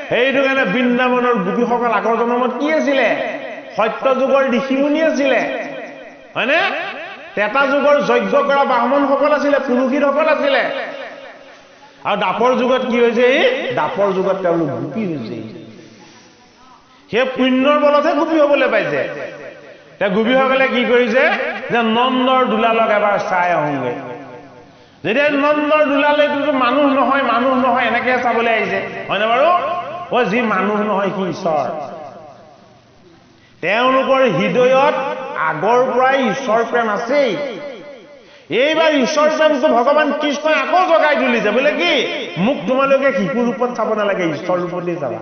সেইটো কাৰণে বৃন্দাবনৰ গোপীসকল আগৰ জন্মত কি আছিলে সত্য যুগৰ ঋষিমুনি আছিলে হয়নে তেতা যুগৰ যজ্ঞ কৰা ব্ৰাহ্মণসকল আছিলে পুৰোহিতসকল আছিলে আৰু দাপৰ যুগত কি হৈছে এই দাপৰ যুগত তেওঁলোক গোপী হৈছে সেই পুণ্যৰ বলতহে গোপী হ'বলৈ পাইছে তে গোপীসকলে কি কৰিছে যে নন্দৰ দুলালক এবাৰ চাই আহোঁগে যেতিয়া নন্দৰ দুলালেটো মানুহ নহয় এনেকে চাবলৈ আহিছে হয়নে বাৰু ও যি মানুহ নহয় সি ঈশ্বৰ তেওঁলোকৰ হৃদয়ত আগৰ পৰাই ঈশ্বৰ প্ৰেম আছেই এইবাৰ ঈশ্বৰ প্ৰেমটো ভগৱান কৃষ্ণই আকৌ জগাই তুলিছে বোলে কি মোক তোমালোকে শিশু ৰূপত চাব নালাগে ঈশ্বৰ ৰূপতে চাবা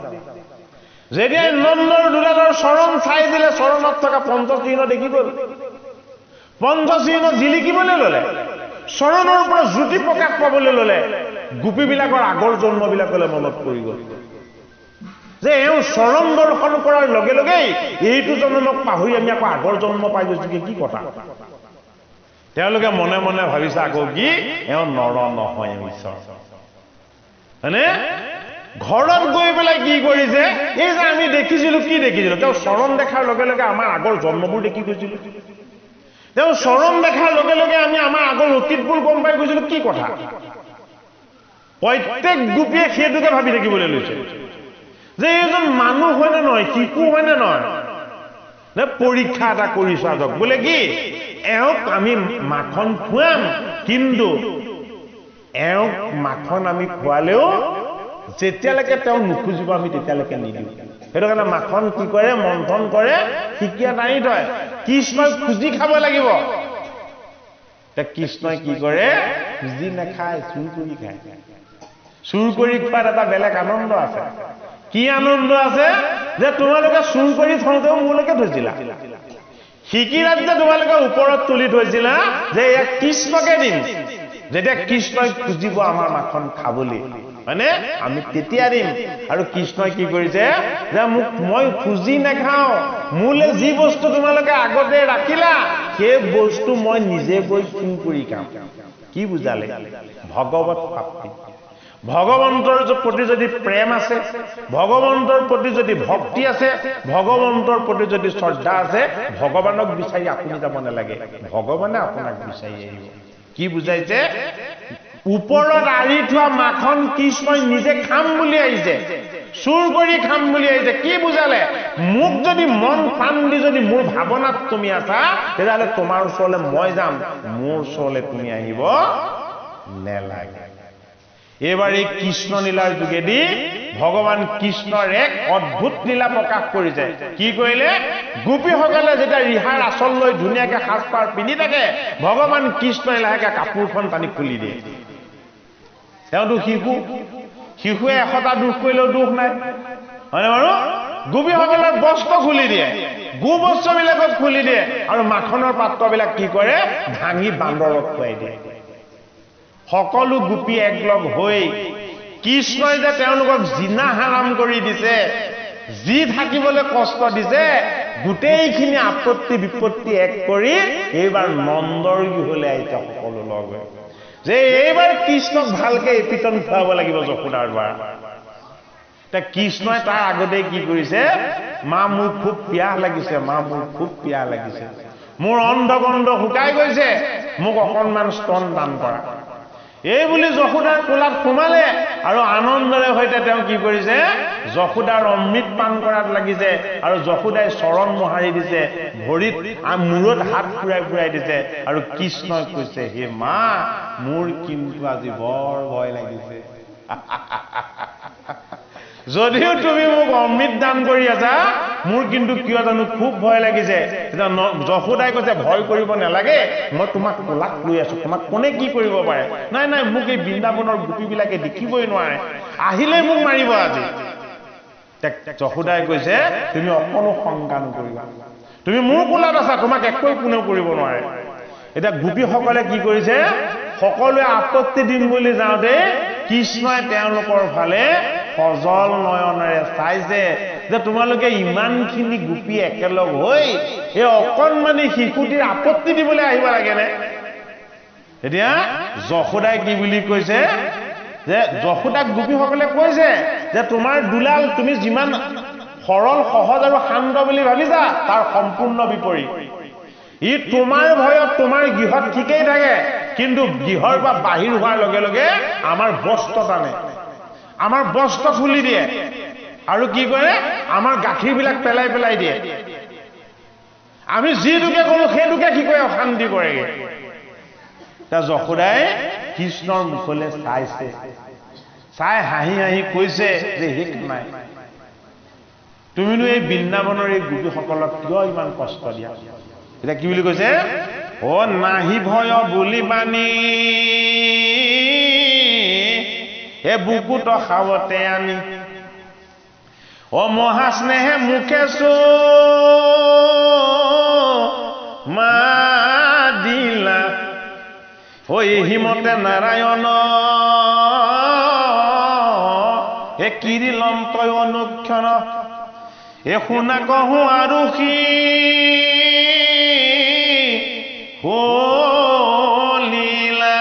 যেতিয়া নন্দৰ দুলালৰ চৰণ চাই দিলে চৰণত থকা পঞ্চচিহ্ন দেখি গ'ল পঞ্চচিহ্ন জিলিকিবলৈ ল'লে চৰণৰ পৰা জ্যোতি প্ৰকাশ পাবলৈ ল'লে গোপীবিলাকৰ আগৰ জন্মবিলাকলৈ মনত পৰি গ'ল যে এওঁ চৰণ দৰ্শন কৰাৰ লগে লগেই এইটো জন্মক পাহৰি আমি আকৌ আগৰ জন্ম পাই গৈছো কি কথা তেওঁলোকে মনে মনে ভাবিছে আকৌ কি এওঁ নৰ নহয় ঈশ্বৰ হয়নে ঘৰত গৈ পেলাই কি কৰিছে এই যে আমি দেখিছিলো কি দেখিছিলো তেওঁ চৰণ দেখাৰ লগে লগে আমাৰ আগৰ জন্মবোৰ দেখি গৈছিলো তেওঁ চৰণ দেখাৰ লগে লগে আমি আমাৰ আগৰ অতীতবোৰ গম পাই গৈছিলো কি কথা প্ৰত্যেক গোপীয়ে সেইটোকে ভাবি থাকিবলৈ লৈছে যে এইজন মানুহ হয়নে নহয় শিশু হয়নে নহয় নে পৰীক্ষা এটা কৰি চোৱা যাওক বোলে কি এওঁক আমি মাখন খুৱাম কিন্তু এওঁক মাখন আমি খোৱালেও যেতিয়ালৈকে তেওঁ নুখুজিব আমি তেতিয়ালৈকে নিদিওঁ সেইটো কাৰণে মাখন কি কৰে মন্থন কৰে শিকিয়া দাঙি থয় কৃষ্ণই খুজি খাব লাগিব কৃষ্ণই কি কৰে খুজি নাখায় চুৰ কৰি খায় চুৰ কৰি খোৱাত এটা বেলেগ আনন্দ আছে কি আনন্দ আছে যে তোমালোকে চুৰ কৰি থওঁতেও মোলৈকে থৈছিলা শিকি ৰাজ্য তোমালোকে ওপৰত তুলি থৈছিলা যে ইয়াক কৃষ্ণকে দিম যেতিয়া কৃষ্ণই খুজিব আমাৰ মাখন খাবলৈ মানে আমি তেতিয়া দিম আৰু কৃষ্ণই কি কৰিছে যে মোক মই খুজি নাখাওঁ মোলে যি বস্তু তোমালোকে আগতে ৰাখিলা সেই বস্তু মই নিজে গৈ চুৰ কৰি খাম কি বুজালে ভগৱত প্ৰাপ্তি ভগৱন্তৰ প্ৰতি যদি প্ৰেম আছে ভগৱন্তৰ প্ৰতি যদি ভক্তি আছে ভগৱন্তৰ প্ৰতি যদি শ্ৰদ্ধা আছে ভগৱানক বিচাৰি আপুনি যাব নালাগে ভগৱানে আপোনাক বিচাৰি আহিব কি বুজাইছে ওপৰত আৰি থোৱা মাখন কৃষ্ণই নিজে খাম বুলি আহিছে চুৰ কৰি খাম বুলি আহিছে কি বুজালে মোক যদি মন প্ৰাণ দি যদি মোৰ ভাৱনাত তুমি আছা তেতিয়াহ'লে তোমাৰ ওচৰলৈ মই যাম মোৰ ওচৰলৈ তুমি আহিব নেলাগে এইবাৰ এই কৃষ্ণ লীলাৰ যোগেদি ভগৱান কৃষ্ণৰ এক অদ্ভুত লীলা প্ৰকাশ কৰিছে কি কৰিলে গোপীসকলে যেতিয়া ৰিহাৰ আচল লৈ ধুনীয়াকে সাজপাৰ পিন্ধি থাকে ভগৱান কৃষ্ণই লাহেকে কাপোৰখন টানি খুলি দিয়ে তেওঁতো শিশুৱে 100টা দুখ কৰিলেও দুখ নাই হয়নে বাৰু গোপীসকলৰ বস্ত্ৰ খুলি দিয়ে গো বস্ত্ৰবিলাকক খুলি দিয়ে আৰু মাখনৰ পাত্ৰবিলাক কি কৰে ভাঙি বান্দৰক খুৱাই দিয়ে সকলো গোপী একলগ হৈ কৃষ্ণই যে তেওঁলোকক জিনা হাৰাম কৰি দিছে যি থাকিবলৈ কষ্ট দিছে গোটেইখিনি আপত্তি বিপত্তি এক কৰি এইবাৰ নন্দৰ গৃহলৈ আহিছে সকলো লগ হৈ যে এইবাৰ কৃষ্ণক ভালকে এপিটন খুৱাব লাগিব যশোদাৰ দ্বাৰা কৃষ্ণই তাৰ আগতে কি কৰিছে মা মোৰ খুব পিয়াহ লাগিছে মা মোৰ খুব পিয়াহ লাগিছে মোৰ অন্ধকণ্ড শুকাই গৈছে মোক অকণমান স্তন দান কৰা এই বুলি যশোদাৰ কোলাত সোমালে আৰু আনন্দৰে সৈতে তেওঁ কি কৰিছে যশোদাৰ অমৃত পান কৰাত লাগিছে আৰু যশোদাই চৰণ মোহাৰি দিছে ভৰিত মূৰত হাত ফুৰাই দিছে আৰু কৃষ্ণই কৈছে হে মা মোৰ কিন্তু আজি বৰ ভয় লাগিছে যদিও তুমি মোক অমৃত দান কৰি আছা মোৰ কিন্তু কিয় জানো খুব ভয় লাগিছে যশোদাই কৈছে ভয় কৰিব নালাগে মই তোমাক কোলাত লৈ আছো তোমাক কোনে কি কৰিব পাৰে নাই মোক এই বৃন্দাবনৰ গোপীবিলাকে দেখিবই নোৱাৰে আহিলে মোক মাৰিব আজি যশোদাই কৈছে তুমি অকণো শংকা নকৰিবা তুমি মোৰ কোলাত আছা তোমাক একোৱে কোনেও কৰিব নোৱাৰে এতিয়া গোপীসকলে কি কৰিছে সকলোৱে আপত্তি দিম বুলি যাওঁতে কৃষ্ণই তেওঁলোকৰ ফালে সজল নয়নেৰে চাইছে যে তোমালোকে ইমানখিনি গোপী একেলগ হৈ এই অকণমানি শিশুটিৰ আপত্তি দিবলৈ আহিব লাগেনে এতিয়া যশোদাই কি বুলি কৈছে যে যশোদাক গোপীসকলে কৈছে যে তোমাৰ দুলাল তুমি যিমান সৰল সহজ আৰু শান্ত বুলি ভাবিছা তাৰ সম্পূৰ্ণ বিপৰীত ই তোমাৰ ভয়ত তোমাৰ গৃহত ঠিকেই থাকে কিন্তু গৃহৰ পৰা বাহিৰ হোৱাৰ লগে লগে আমাৰ বস্ত্ৰ টানে আমাৰ বস্ত্ৰ খুলি দিয়ে আৰু কি কৰে আমাৰ গাখীৰবিলাক পেলাই পেলাই দিয়ে আমি যিটোকে কৰো সেইটোকে কি কৰে অশান্তি কৰেগে তা যশোদাই কৃষ্ণৰ মুখলৈ চাইছে চাই হাঁহি হাঁহি কৈছে যে হে নাই তুমিনো এই বৃন্দাবনৰ এই গোপীসকলক কিয় ইমান কষ্ট দিয়া এটা কি বুলি কৈছে ও নাহি ভয় বুলি বাণী হে বুকুত খাৱতে আনি ও মহাস্নেহে মুখেছো মা দিলা ও হিমতে নাৰায়ণ হে কিৰিলম তয় অনুক্ষণ এ শুনা কহো আৰু লীলা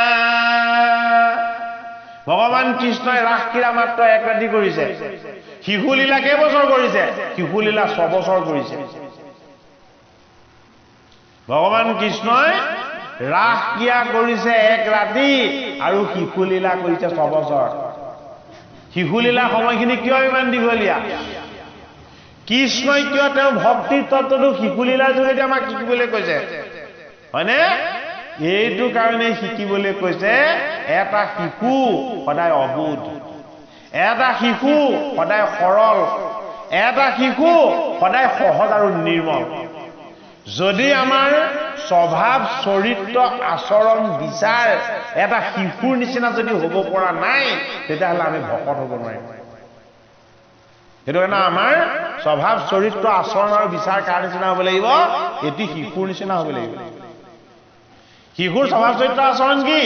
ভগৱান কৃষ্ণই ৰাস ক্ৰীড়া মাত্ৰ এক ৰাতি কৰিছে শিশু লীলা কেইবছৰ কৰিছে শিশু লীলা 6 বছৰ কৰিছে ভগৱান কৃষ্ণই ৰাস ক্ৰীড়া কৰিছে এক ৰাতি আৰু শিশু লীলা কৰিছে 6 বছৰ শিশু লীলা সময়খিনি কিয় ইমান দীঘলীয়া কৃষ্ণই কিয় তেওঁ ভক্তিৰ তত্ত্বটো শিশু লীলাৰ যোগেদি আমাক শিকিবলৈ কৈছে হয়নে এইটো কাৰণে শিকিবলৈ কৈছে এটা শিশু সদায় অবুধ এটা শিশু সদায় সৰল এটা শিশু সদায় সহজ আৰু নিৰ্মল যদি আমাৰ স্বভাৱ চৰিত্ৰ আচৰণ বিচাৰ এটা শিশুৰ নিচিনা যদি হ'ব পৰা নাই তেতিয়াহ'লে আমি ভকত হ'ব নোৱাৰিম সেইটো কাৰণে আমাৰ স্বভাৱ চৰিত্ৰ আচৰণ আৰু বিচাৰ কাৰ নিচিনা হ'ব লাগিব এটি শিশুৰ নিচিনা হ'ব লাগিব শিশুৰ স্বভাৱ চৰিত্ৰ আচৰণ কি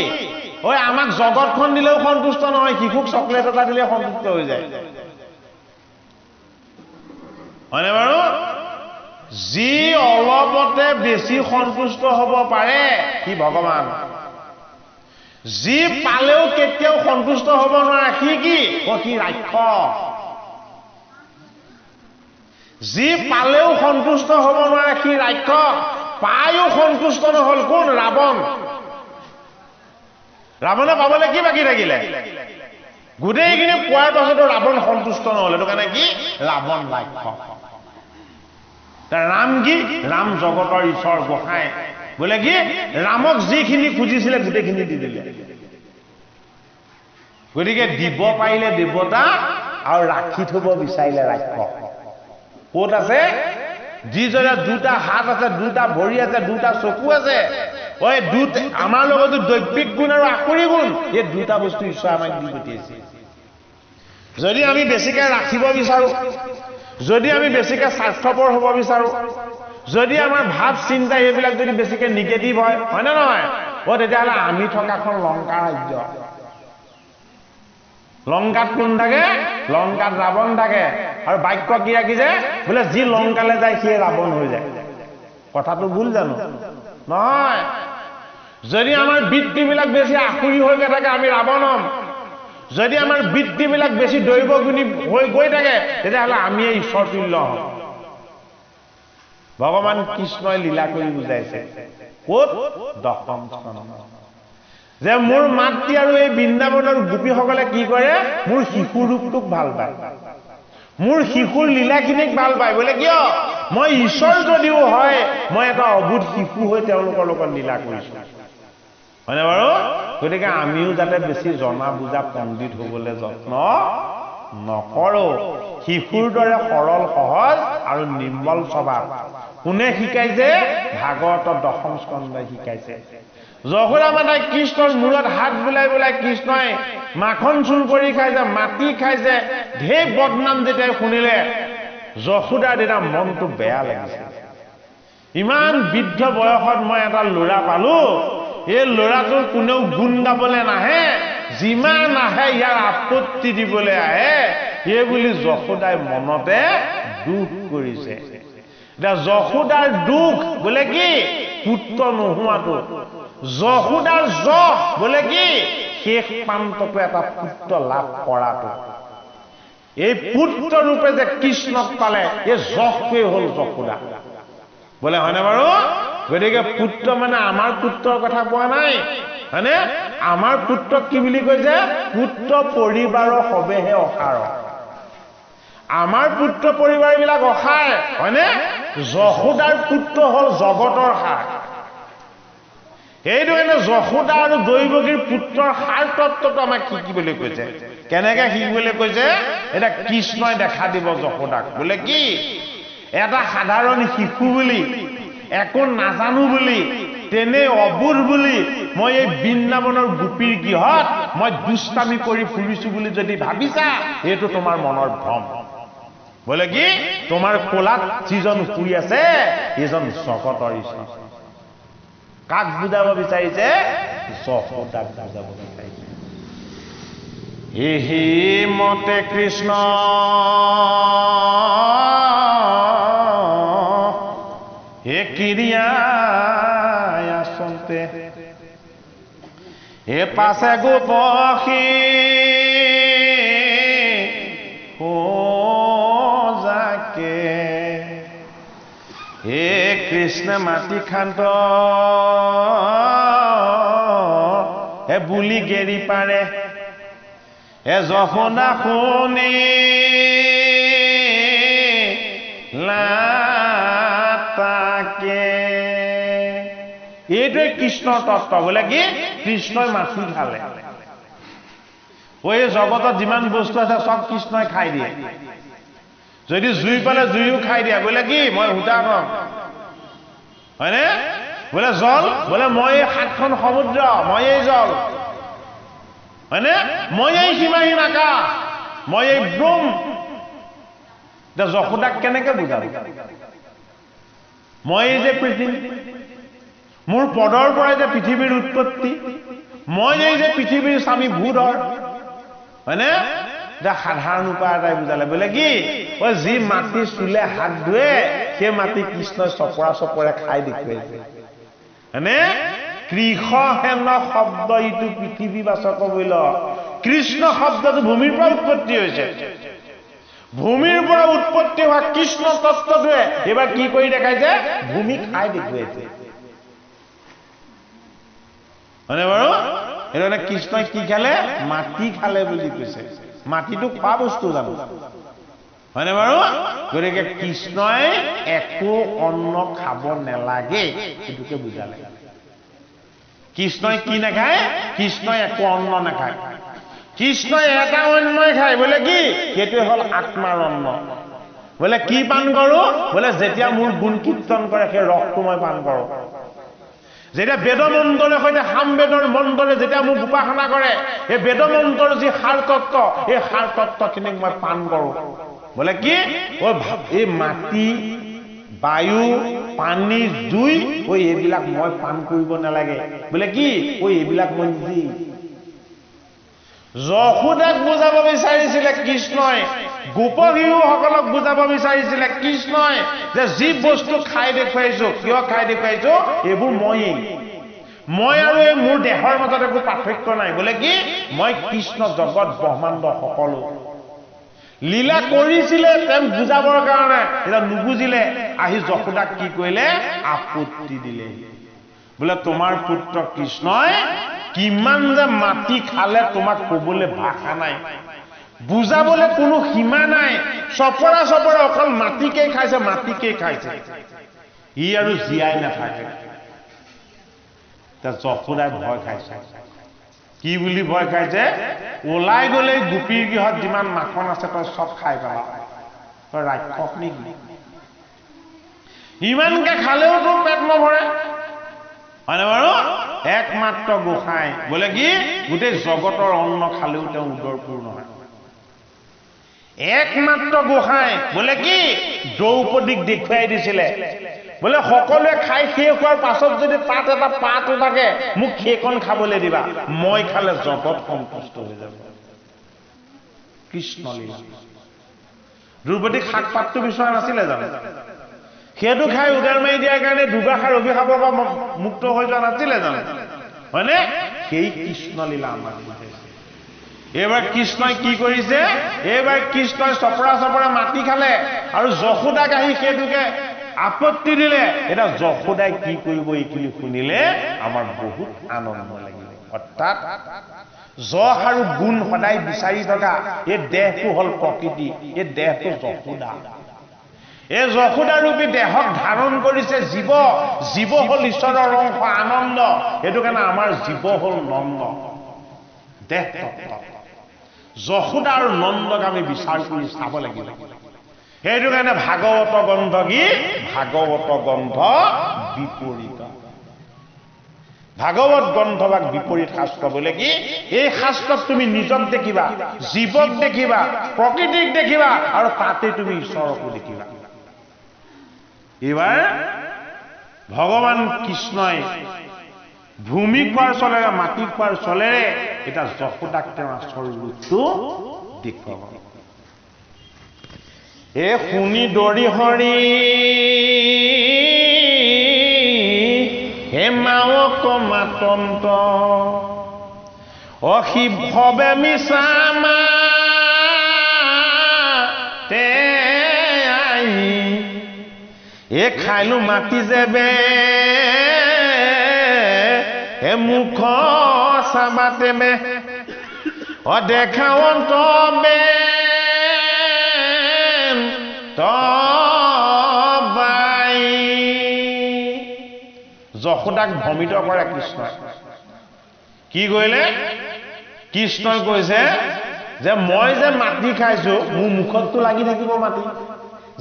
ঐ আমাক জগতখন দিলেও সন্তুষ্ট নহয় শিশুক চকলেট এটা দিলে সন্তুষ্ট হৈ যায় হয়নে বাৰু যি অলপতে বেছি সন্তুষ্ট হ'ব পাৰে সি ভগৱান যি পালেও কেতিয়াও সন্তুষ্ট হ'ব নোৱাৰে সি কি সি ৰাক্ষস যি পালেও সন্তুষ্ট হ'ব নোৱাৰে সি ৰাক্ষস পায়ো সন্তুষ্ট নহল কোন ৰাৱণ ৰাৱণে পাবলৈ কি বাকী থাকিলে গোটেইখিনি পোৱাৰ পাছতো ৰাৱণ সন্তুষ্ট নহল এইটো কাৰণে কি ৰাৱণ ৰাক্ষস ৰাম কি ৰাম জগতৰ ঈশ্বৰ গোসাঁই বোলে কি ৰামক যিখিনি খুজিছিলে গোটেইখিনি দি দিলে গতিকে দিব পাৰিলে দেৱতা আৰু ৰাখি থব বিচাৰিলে ৰাক্ষস ক'ত আছে যিজনে দুটা হাত আছে দুটা ভৰি আছে দুটা চকু আছে ঐ আমাৰ লগতো দৈবিক গুণ আৰু আকৰি গুণ এই দুটা বস্তু ঈশ্বৰে আমাক দি পঠিয়াইছে যদি আমি বেছিকে ৰাখিব বিচাৰো যদি আমি বেছিকে স্বাৰ্থপৰ হ'ব বিচাৰো যদি আমাৰ ভাৱ চিন্তা এইবিলাক যদি বেছিকে নিগেটিভ হয় হয়নে নহয় তেতিয়াহ'লে আমি থকাখন লংকা ৰাজ্য লংকাত কোন থাকে লংকাত ৰাৱণ থাকে আৰু বাক্য কি ৰাখিছে বোলে যি লংকালৈ যায় সিয়ে ৰাৱণ হৈ যায় কথাটো ভুল জানো নহয় যদি আমাৰ বৃত্তিবিলাক বেছি আখুৰি হৈ থাকে আমি ৰাৱণ হ'ম যদি আমাৰ বৃত্তিবিলাক বেছি দৈৱগুণী হৈ গৈ থাকে তেতিয়াহ'লে আমি ঈশ্বৰ তুল্য হ'ম ভগৱান কৃষ্ণই লীলা কৰি বুজাইছে ক'ত দশম স্কন্ধ যে মোৰ মাতৃ আৰু এই বৃন্দাবনৰ গোপীসকলে কি কৰে মোৰ শিশু ৰূপটোক ভাল পায় মোৰ শিশুৰ লীলাখিনিক ভাল পায় বোলে কিয় মই ঈশ্বৰ যদিও হয় মই এটা অবুধ শিশু হৈ তেওঁলোকৰ লগত লীলা কৰিছো হয়নে বাৰু গতিকে আমিও যাতে বেছি জনা বুজা পণ্ডিত হ'বলৈ যত্ন নকৰো শিশুৰ দৰে সৰল সহজ আৰু নিৰ্মল স্বভাৱ কোনে শিকাইছে ভাগৱতৰ দশম স্কন্ধই শিকাইছে যশোদা মাতাই কৃষ্ণৰ মূৰত হাত বুলাই বুলাই কৃষ্ণই মাখন চুৰ কৰি খাইছে মাটি খাইছে ঢেৰ বদনাম যেতিয়া শুনিলে যশোদাৰ দিনা মনটো বেয়া লাগিছে ইমান বৃদ্ধ বয়সত মই এটা ল'ৰা পালো এই ল'ৰাটোৰ কোনেও গুণ গাবলৈ নাহে যিমান আহে ইয়াৰ আপত্তি দিবলৈ আহে এই বুলি যশোদাই মনতে দুখ কৰিছে এতিয়া যশোদাৰ দুখ বোলে কি পুত্ৰ নোহোৱাটো যশোদাৰ যশ বোলে কি শেষ প্ৰান্তটো এটা পুত্ৰ লাভ কৰাটো এই পুত্ৰ ৰূপে যে কৃষ্ণক পালে এই যশটোৱে হ'ল যশোদা বোলে হয়নে বাৰু গতিকে পুত্ৰ মানে আমাৰ পুত্ৰৰ কথা কোৱা নাই হয়নে আমাৰ পুত্ৰক কি বুলি কৈছে পুত্ৰ পৰিবাৰৰ হবেহে অসাৰ আমাৰ পুত্ৰ পৰিবাৰবিলাক অসাৰ হয়নে যশোদাৰ পুত্ৰ হ'ল জগতৰ সাৰ এইটো কাৰণে যশোদা আৰু দৈৱকীৰ পুত্ৰৰ সাৰ তত্ত্বটো আমাক শিকিবলৈ কৈছে কেনেকে শিকিবলৈ কৈছে এটা কৃষ্ণই দেখা দিব যশোদাক বোলে কি এটা সাধাৰণ শিশু বুলি একো নাজানো বুলি তেনে অবুধ বুলি মই এই বৃন্দাবনৰ গোপীৰ গৃহত মই দুষ্টামি কৰি ফুৰিছো বুলি যদি ভাবিছা এইটো তোমাৰ মনৰ ভ্ৰম বোলে কি তোমাৰ কোলাত যিজন শুই আছে এইজন জগতৰ ঈশ্বৰ কাক বুজাব বিচাৰিছে যশোদাক বুজাব বিচাৰিছে এহি মতে কৃষ্ণ হে কিৰিয়াই আচন্তে হে পাছে গোপসী যাকে হে কৃষ্ণ মাটি খান্ত হে বুলি গেৰি পাৰে হে যশোদা শুনি তাকে এইটোৱে কৃষ্ণৰ তত্ত্ব বোলে কি কৃষ্ণই মাটি খালে এই জগতত যিমান বস্তু আছে সব কৃষ্ণই খাই দিয়ে যদি জুই পালে জুইও খাই দিয়ে বোলে কি মই সূতা কম হয়নে বোলে জল বোলে মই এই 7খন সমুদ্ৰ মই এই জল হয়নে মই এই সীমাহীন আকাশ মই এই ব্ৰহ্ম যশোদাক কেনেকে বুজাব মই যে পৃথিৱী মোৰ পদৰ পৰাই যে পৃথিৱীৰ উৎপত্তি মই এই যে পৃথিৱীৰ স্বামী ভূধৰ হয়নে সাধাৰণ উপায় এটাই বুজালে বোলে কি যি মাটি চুলে হাত ধুৱে সেই মাটি কৃষ্ণই চপৰা চপৰে খাই দেখুৱাইছে হয়নে কৃষহেন শব্দ ইটো পৃথিৱীবাচক বৈল কৃষ্ণ শব্দটো ভূমিৰ পৰা উৎপত্তি হৈছে ভূমিৰ পৰা উৎপত্তি হোৱা কৃষ্ণ তত্ত্বটোৱে এবাৰ কি কৰি দেখাইছে ভূমি খাই দেখুৱাইছে হয়নে বাৰু এইটো মানে কৃষ্ণই কি খালে মাটি খালে বুলি কৈছে মাটিটো খোৱা বস্তু জানো হয়নে বাৰু গতিকে কৃষ্ণই একো অন্ন খাব নালাগে এইটোকে বুজালে কৃষ্ণই কি নাখায় কৃষ্ণই একো অন্ন নাখায় কৃষ্ণই এটা অন্নই খায় বোলে কি সেইটোৱে হ'ল আত্মাৰ অন্ন বোলে কি পান কৰো বোলে যেতিয়া মোৰ গুণ কীৰ্তন কৰে সেই ৰসটো মই পান কৰো যেতিয়া বেদমন্ত্ৰৰ সৈতে সামবেদৰ মন্ত্ৰে যেতিয়া মোক উপাসনা কৰে এই বেদমন্ত্ৰৰ যি সাৰ তত্ত্ব এই সাৰ তত্ত্বখিনিক মই পান কৰো বোলে কি এই মাটি বায়ু পানী জুই এইবিলাক মই পান কৰিব নালাগে বোলে কি এইবিলাক মই যি যশোদাক বুজাব বিচাৰিছিলে কৃষ্ণই গোপগৃহসকলক বুজাব বিচাৰিছিলে কৃষ্ণই যে যি বস্তু খাই দেখুৱাইছো কিয় খাই দেখুৱাইছো এইবোৰ মই আৰু এই মোৰ দেহৰ মাজত একো পাৰ্থক্য নাই বোলে কি মই কৃষ্ণ জগত ব্ৰহ্মাণ্ড সকলো লীলা কৰিছিলে তেওঁ বুজাবৰ কাৰণে এটা নুবুজিলে আহি যশোদাক কি কৰিলে আপত্তি দিলে বোলে তোমাৰ পুত্ৰ কৃষ্ণই কিমান যে মাটি খালে তোমাক কবলৈ ভাষা নাই বুজাবলৈ কোনো সীমা নাই চপৰা চপৰা অকল মাটিকে খাইছে ই আৰু জীয়াই নাথাকে যশোদাই ভয় খাইছে কি বুলি ভয় খাইছে ওলাই গলে গোপীৰ গৃহত যিমান মাখন আছে তই সব খাই পেলা তই ৰাক্ষস নেকি ইমানকে খালেও তোৰ পেট নভৰে হয়নে বাৰু একমাত্ৰ গোসাঁই বোলে কি গোটেই জগতৰ অন্ন খালেও তেওঁ উদৰ পূৰ্ণ হয় একমাত্ৰ গোসাঁই বোলে কি দ্ৰৌপদীক দেখুৱাই দিছিলে বোলে সকলোৱে খাই শেষ হোৱাৰ পাছত যদি তাত এটা পাত থাকে মোক সেইকণ খাবলৈ দিবা মই খালে জগত সন্তুষ্ট হৈ যাব কৃষ্ণ লীলা দ্ৰৌপদীক শাক পাতটো বিচৰা নাছিলে জানো সেইটো খাই উদাৰ মাৰি দিয়াৰ কাৰণে দুৰ্বাসাৰ অভিশাপৰ পৰা মুক্ত হৈ যোৱা নাছিলে জানো হয়নে সেই কৃষ্ণ লীলা আমাক বুজাইছে এইবাৰ কৃষ্ণই কি কৰিছে এইবাৰ কৃষ্ণই চপৰা মাটি খালে আৰু যশোদাক আহি সেইটোকে আপত্তি দিলে এটা যশোদাই কি কৰিব এইখিনি শুনিলে আমাৰ বহুত আনন্দ লাগিব অৰ্থাৎ যশ আৰু গুণ সদায় বিচাৰি থকা এই দেহটো হল প্ৰকৃতি এই দেহটো যশোদা এই যশোদা ৰূপী দেহক ধাৰণ কৰিছে জীৱ হল ঈশ্বৰৰ অংশ আনন্দ এইটো কাৰণে আমাৰ জীৱ হল নন্দ দেহ তত্ত্ব যশোদা আৰু নন্দক আমি বিচাৰ কৰি চাব লাগিব সেইটো কাৰণে ভাগৱত গ্ৰন্থ কি ভাগৱত গ্ৰন্থ বিপৰীত ভাগৱত গ্ৰন্থক বিপৰীত শাস্ত্ৰ বোলে কি এই শাস্ত্ৰত তুমি নিজক দেখিবা জীৱক দেখিবা প্ৰকৃতিক দেখিবা আৰু তাতে তুমি ঈশ্বৰকো দেখিবা এইবাৰ ভগৱান কৃষ্ণই ভূমি খোৱাৰ চলেৰে মাটি খোৱাৰ চলেৰে এটা যশোদাক তেওঁৰ আচল ৰূপটো দেখুৱাব এ শুনি দৰি হৰি হে মাওক মাতন্ত অশিভৱে মিছামা তে আহি এ খাইলো মাটি যেবে এ মুখ চাবাতে বে অদেখাৱন্ত বে তবাই যশোদাক ভমিত কৰে কৃষ্ণই কি কৰিলে কৃষ্ণই কৈছে যে মই যে মাটি খাইছো মোৰ মুখতটো লাগি থাকিব মাটি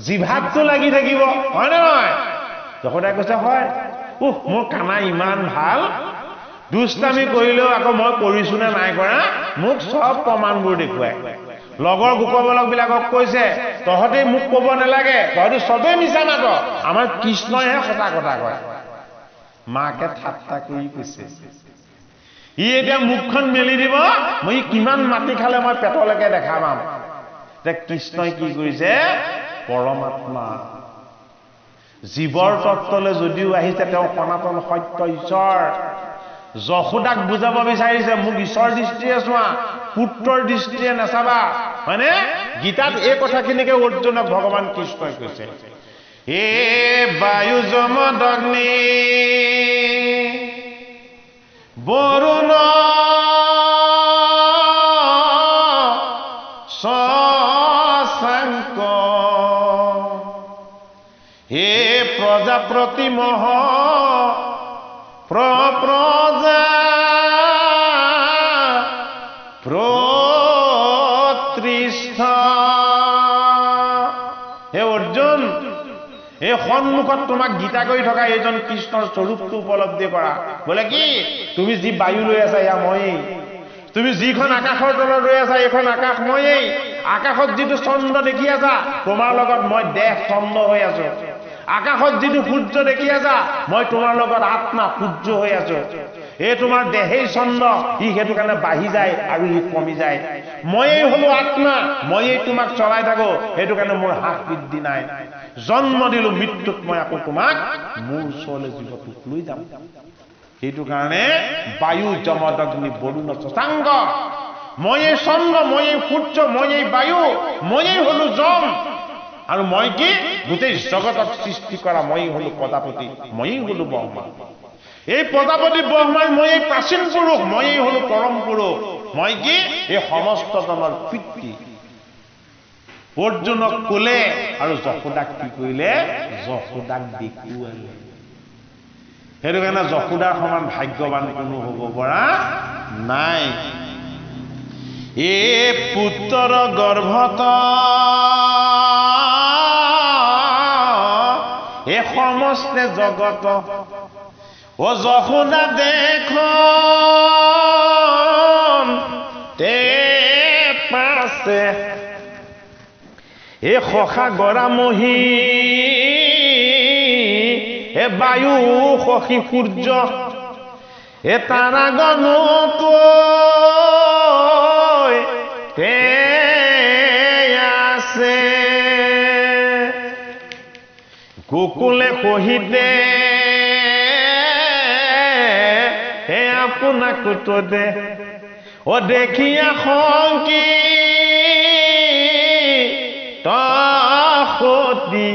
জিভাতটো লাগি থাকিব হয় নে নহয় যশোদাই কৈছে হয় মোৰ কানা ইমান ভাল দুষ্টামি কৰিলেও আকৌ মই কৰিছো নে নাই কৰা মোক সব প্ৰমাণবোৰ দেখুৱাই লগৰ গোপবলক বিলাকক কৈছে তহঁতে মোক ক'ব নালাগে তহঁতে সবেই মিছা মাত আমাৰ কৃষ্ণইহে সঁচা কথা কয় মাকে ঠাট্টা কৰি কৈছে ই এতিয়া মুখখন মেলি দিব মই কিমান মাটি খালে মই পেটলৈকে দেখা পাম কৃষ্ণই কি কৰিছে পৰমাত্মা জীৱৰ তত্ত্বলৈ যদিও আহিছে তেওঁ সনাতন সত্য ঈশ্বৰ যশোদাক বুজাব বিচাৰিছে মোক ঈশ্বৰ দৃষ্টিৰে চোৱা পুত্ৰৰ দৃষ্টিৰে নাচাবা হয়নে গীতাত এই কথাখিনিকে অৰ্জুনক ভগৱান কৃষ্ণই কৈছে হে বায়ু যমদগ্নি বৰুণ শশাঙ্ক হে প্ৰজাপতি মহ প্ৰজা প্ৰতৃষ্ঠ হে অৰ্জুন এই সন্মুখত তোমাক গীতা কৰি থকা এইজন কৃষ্ণৰ স্বৰূপটো উপলব্ধি কৰা বোলে কি তুমি যি বায়ু লৈ আছা এয়া ময়েই তুমি যিখন আকাশৰ তলত ৰৈ আছা এইখন আকাশ ময়েই আকাশত যিটো চন্দ্ৰ দেখি আছা তোমাৰ লগত মই দেহ চন্দ্ৰ হৈ আছো আকাশত যিটো সূৰ্য দেখি আছা মই তোমাৰ লগত আত্মা সূৰ্য হৈ আছো এই তোমাৰ দেহেই চন্দ্ৰ ই সেইটো কাৰণে বাঢ়ি যায় আৰু ই কমি যায় ময়েই হলো আত্মা ময়েই তোমাক চলাই থাকো সেইটো কাৰণে মোৰ হ্ৰাস বৃদ্ধি নাই জন্ম দিলো মৃত্যুত মই আকৌ তোমাক মোৰ ওচৰলৈ জীৱটোক লৈ যাম সেইটো কাৰণে বায়ু যমদগ্নি বৰুণ শশাঙ্ক ময়েই চন্দ্ৰ ময়েই সূৰ্য ময়েই বায়ু ময়েই হলো যম আৰু মই কি গোটেই জগতক সৃষ্টি কৰা ময়েই হলো প্ৰজাপতি ময়েই হলো ব্ৰহ্মা এই প্ৰজাপতি ব্ৰহ্মাৰ ময়েই প্ৰাচীন পুৰুষ ময়েই হলো পৰম পুৰুষ মই কি এই সমস্ত জনৰ পিতৃ অৰ্জুনক ক'লে আৰু যশোদাক কি কৰিলে যশোদাক দেখুৱালে সেইটো কাৰণে যশোদাৰ সমান ভাগ্যৱান কোনো হ'ব পৰা নাই এই পুত্ৰৰ গৰ্ভত এই সমস্ত জগত ও যশোদা দেখোন তে পাছে এ শশা গৰামহী এ বায়ু শশী সূৰ্য এ তাৰা গণতো আছে গোকুলে সহিতে এয়া আপোনাক দে ও দেখিয়া সংকি তী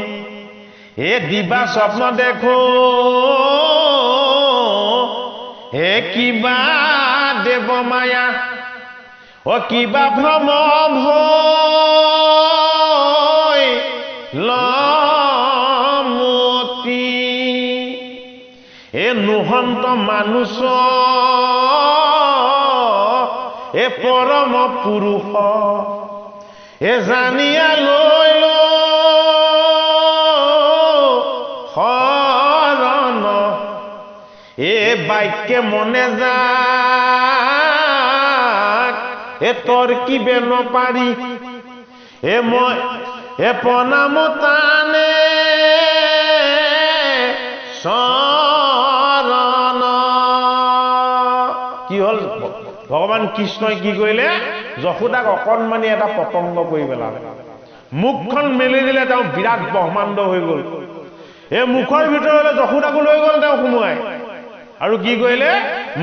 এ দিবা স্বপ্ন দেখো হে কিবা দেৱ মায়া ও কিবা ভ্ৰম ভয় লমতি এ নুহন্ত মানুষ এ পৰম পুৰুষ এ জানিয়া লৈ শৰণ এ বাক্যে মনে যাক এ তৰ্কিবে নপাৰি এ মই এ প্ৰণাম তানে শৰণ কি হল ভগৱান কৃষ্ণই কি কৰিলে যশোদাক অকণমানি এটা পতংগ কৰি পেলালে মুখখন মেলি দিলে তেওঁ বিৰাট ব্ৰহ্মাণ্ড হৈ গ'ল এই মুখৰ ভিতৰলৈ যশোদাকো লৈ গ'ল তেওঁ সোমোৱাই আৰু কি কৰিলে